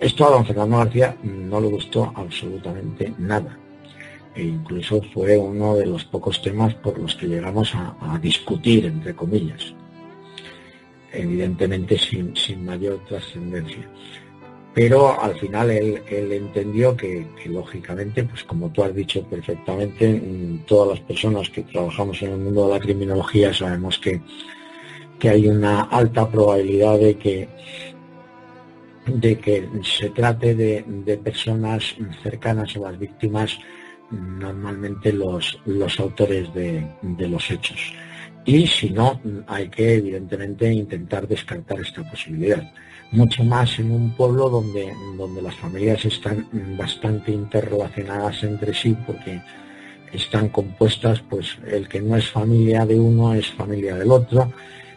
Esto a don Fernando García no le gustó absolutamente nada. E incluso fue uno de los pocos temas por los que llegamos a discutir, entre comillas. Evidentemente sin mayor trascendencia. Pero al final él entendió que lógicamente, pues como tú has dicho perfectamente, todas las personas que trabajamos en el mundo de la criminología sabemos que hay una alta probabilidad de que se trate de personas cercanas a las víctimas, normalmente los autores de los hechos. Y si no, hay que evidentemente intentar descartar esta posibilidad. Mucho más en un pueblo donde las familias están bastante interrelacionadas entre sí, porque están compuestas, pues el que no es familia de uno es familia del otro,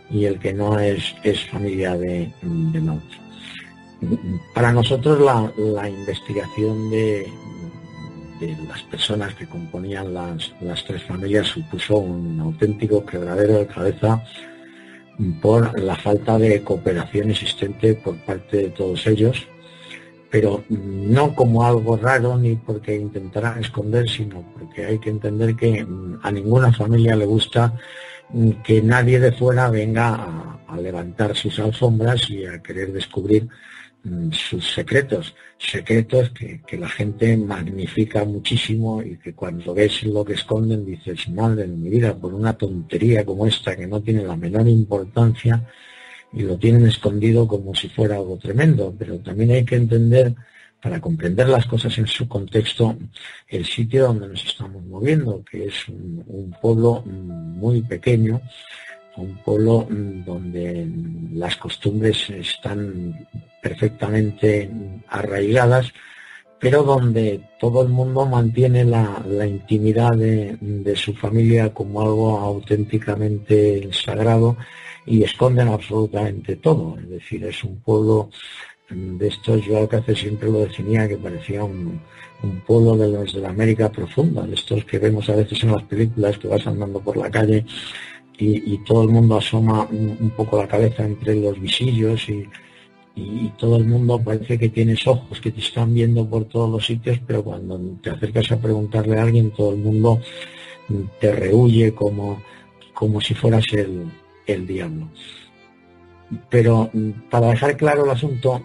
y el que no es familia del otro. Para nosotros la investigación de las personas que componían las tres familias supuso un auténtico quebradero de cabeza por la falta de cooperación existente por parte de todos ellos, pero no como algo raro ni porque intentaran esconder, sino porque hay que entender que a ninguna familia le gusta que nadie de fuera venga a levantar sus alfombras y a querer descubrir sus secretos que la gente magnifica muchísimo, y que cuando ves lo que esconden dices, madre de mi vida, por una tontería como esta que no tiene la menor importancia, y lo tienen escondido como si fuera algo tremendo. Pero también hay que entender, para comprender las cosas en su contexto, el sitio donde nos estamos moviendo, que es un pueblo muy pequeño, un pueblo donde las costumbres están perfectamente arraigadas, pero donde todo el mundo mantiene la intimidad de su familia como algo auténticamente sagrado, y esconden absolutamente todo. Es decir, es un pueblo de estos, yo al que siempre lo definía, que parecía un pueblo de los de la América profunda, de estos que vemos a veces en las películas, que vas andando por la calle y todo el mundo asoma un poco la cabeza entre los visillos, y todo el mundo parece que tienes ojos que te están viendo por todos los sitios, pero cuando te acercas a preguntarle a alguien, todo el mundo te rehúye como si fueras el diablo. Pero para dejar claro el asunto,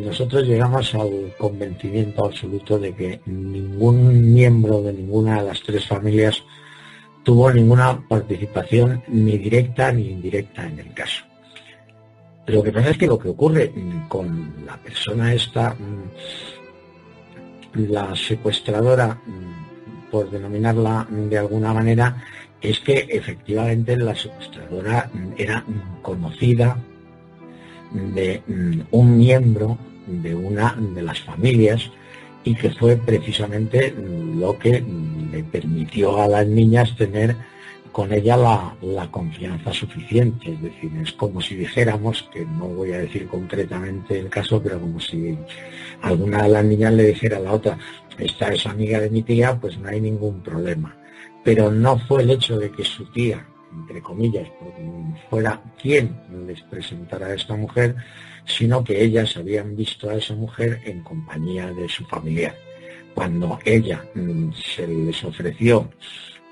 nosotros llegamos al convencimiento absoluto de que ningún miembro de ninguna de las tres familias tuvo ninguna participación ni directa ni indirecta en el caso. Lo que pasa es que lo que ocurre con la persona esta, la secuestradora, por denominarla de alguna manera, es que efectivamente la secuestradora era conocida de un miembro de una de las familias, y que fue precisamente lo que le permitió a las niñas tener con ella la confianza suficiente. Es decir, es como si dijéramos, que no voy a decir concretamente el caso, pero como si alguna de las niñas le dijera a la otra, esta es amiga de mi tía, pues no hay ningún problema. Pero no fue el hecho de que su tía, entre comillas, fuera quien les presentara a esta mujer, sino que ellas habían visto a esa mujer en compañía de su familiar. Cuando ella se les ofreció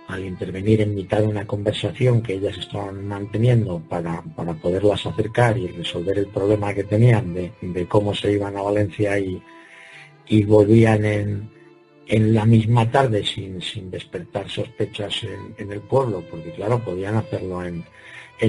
al intervenir en mitad de una conversación que ellas estaban manteniendo para poderlas acercar y resolver el problema que tenían de cómo se iban a Valencia y volvían en la misma tarde sin despertar sospechas en el pueblo, porque claro, podían hacerlo en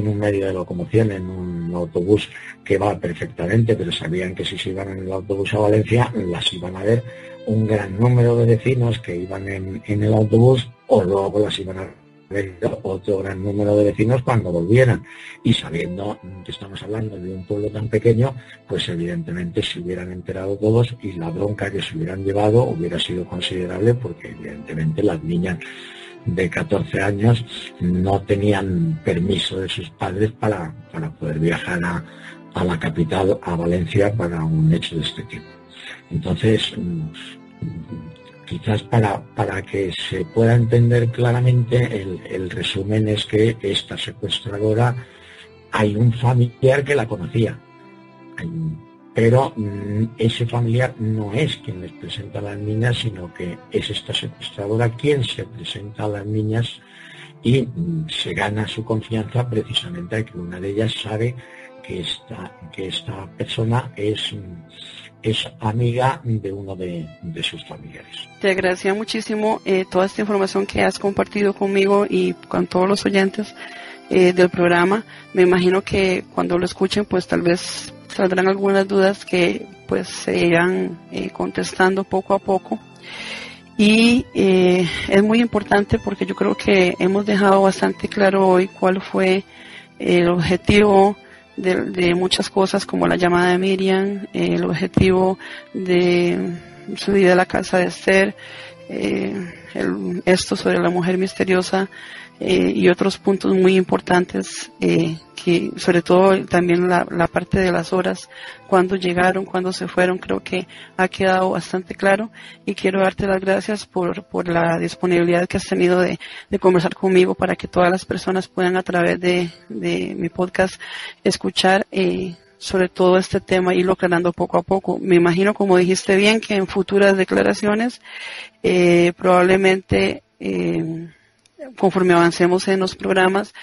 un medio de locomoción, en un autobús que va perfectamente, pero sabían que si se iban en el autobús a Valencia las iban a ver un gran número de vecinos que iban en el autobús, o luego las iban a ver otro gran número de vecinos cuando volvieran. Y sabiendo que estamos hablando de un pueblo tan pequeño, pues evidentemente se hubieran enterado todos y la bronca que se hubieran llevado hubiera sido considerable, porque evidentemente las niñas de 14 años no tenían permiso de sus padres para poder viajar a la capital, a Valencia, para un hecho de este tipo. Entonces, quizás para que se pueda entender claramente, el resumen es que esta secuestradora, hay un familiar que la conocía, pero ese familiar no es quien les presenta a las niñas, sino que es esta secuestradora quien se presenta a las niñas y se gana su confianza precisamente a que una de ellas sabe que esta persona es amiga de uno de sus familiares. Te agradecía muchísimo toda esta información que has compartido conmigo y con todos los oyentes del programa. Me imagino que cuando lo escuchen, pues tal vez saldrán algunas dudas que pues se irán contestando poco a poco. Y es muy importante, porque yo creo que hemos dejado bastante claro hoy cuál fue el objetivo de muchas cosas, como la llamada de Miriam, el objetivo de su vida a la casa de Esther, esto sobre la mujer misteriosa, y otros puntos muy importantes, que sobre todo también la parte de las horas, cuándo llegaron, cuándo se fueron, creo que ha quedado bastante claro, y quiero darte las gracias por la disponibilidad que has tenido de conversar conmigo, para que todas las personas puedan, a través de mi podcast, escuchar sobre todo este tema y irlo aclarando poco a poco. Me imagino, como dijiste bien, que en futuras declaraciones probablemente conforme avancemos en los programas,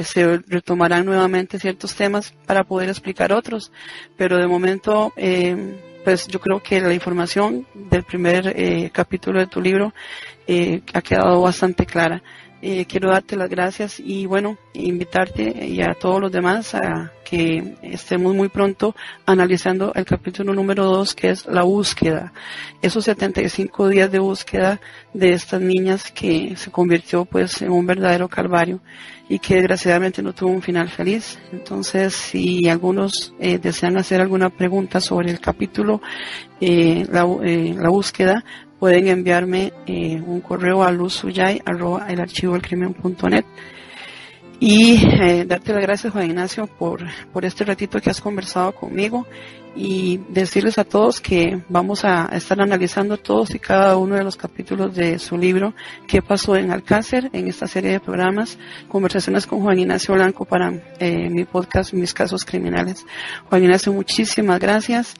se retomarán nuevamente ciertos temas para poder explicar otros, pero de momento pues yo creo que la información del primer capítulo de tu libro ha quedado bastante clara. Quiero darte las gracias y bueno, invitarte y a todos los demás a que estemos muy pronto analizando el capítulo número 2, que es la búsqueda, esos 75 días de búsqueda de estas niñas, que se convirtió pues en un verdadero calvario y que desgraciadamente no tuvo un final feliz. Entonces, si algunos desean hacer alguna pregunta sobre el capítulo la búsqueda, pueden enviarme un correo a luzsuyay@elarchivodelcrimen.net. Y darte las gracias, Juan Ignacio, por este ratito que has conversado conmigo, y decirles a todos que vamos a estar analizando todos y cada uno de los capítulos de su libro, ¿Qué pasó en Alcácer?, en esta serie de programas, Conversaciones con Juan Ignacio Blanco, para mi podcast, Mis Casos Criminales. Juan Ignacio, muchísimas gracias.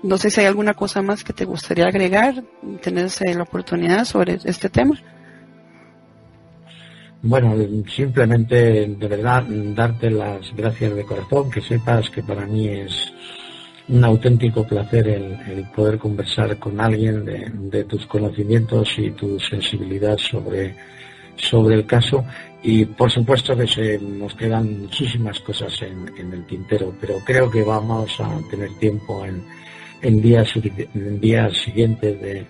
No sé si hay alguna cosa más que te gustaría agregar, tenés la oportunidad sobre este tema. Bueno, simplemente, de verdad, darte las gracias de corazón, que sepas que para mí es un auténtico placer el poder conversar con alguien de tus conocimientos y tu sensibilidad sobre el caso, y por supuesto que nos quedan muchísimas cosas en el tintero, pero creo que vamos a tener tiempo en días siguientes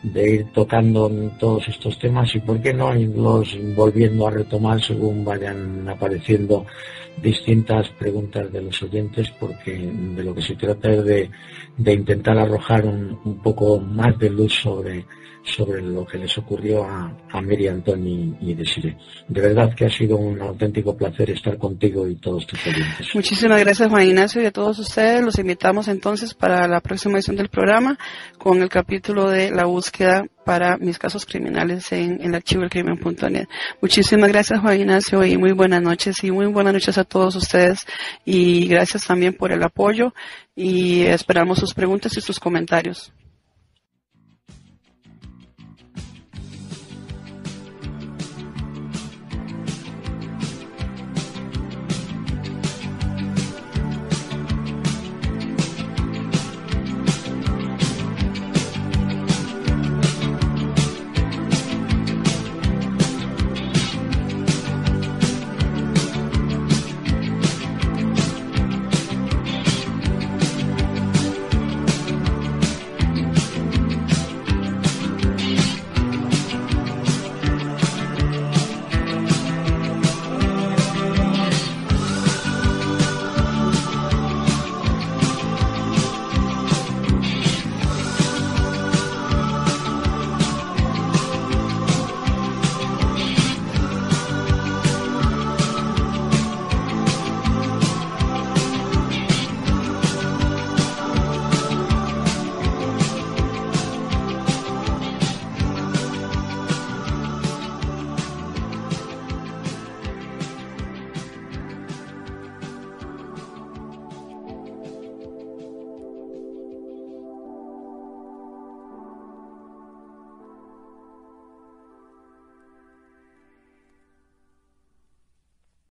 de ir tocando todos estos temas, y por qué no irlos volviendo a retomar según vayan apareciendo distintas preguntas de los oyentes, porque de lo que se trata es de intentar arrojar un poco más de luz sobre lo que les ocurrió a Miriam, Antoni y Desiree. De verdad que ha sido un auténtico placer estar contigo y todos tus oyentes. Muchísimas gracias, Juan Ignacio, y a todos ustedes. Los invitamos entonces para la próxima edición del programa con el capítulo de la búsqueda para Mis Casos Criminales en elarchivodelcrimen.net. Muchísimas gracias, Juan Ignacio, y muy buenas noches, y muy buenas noches a todos ustedes, y gracias también por el apoyo, y esperamos sus preguntas y sus comentarios.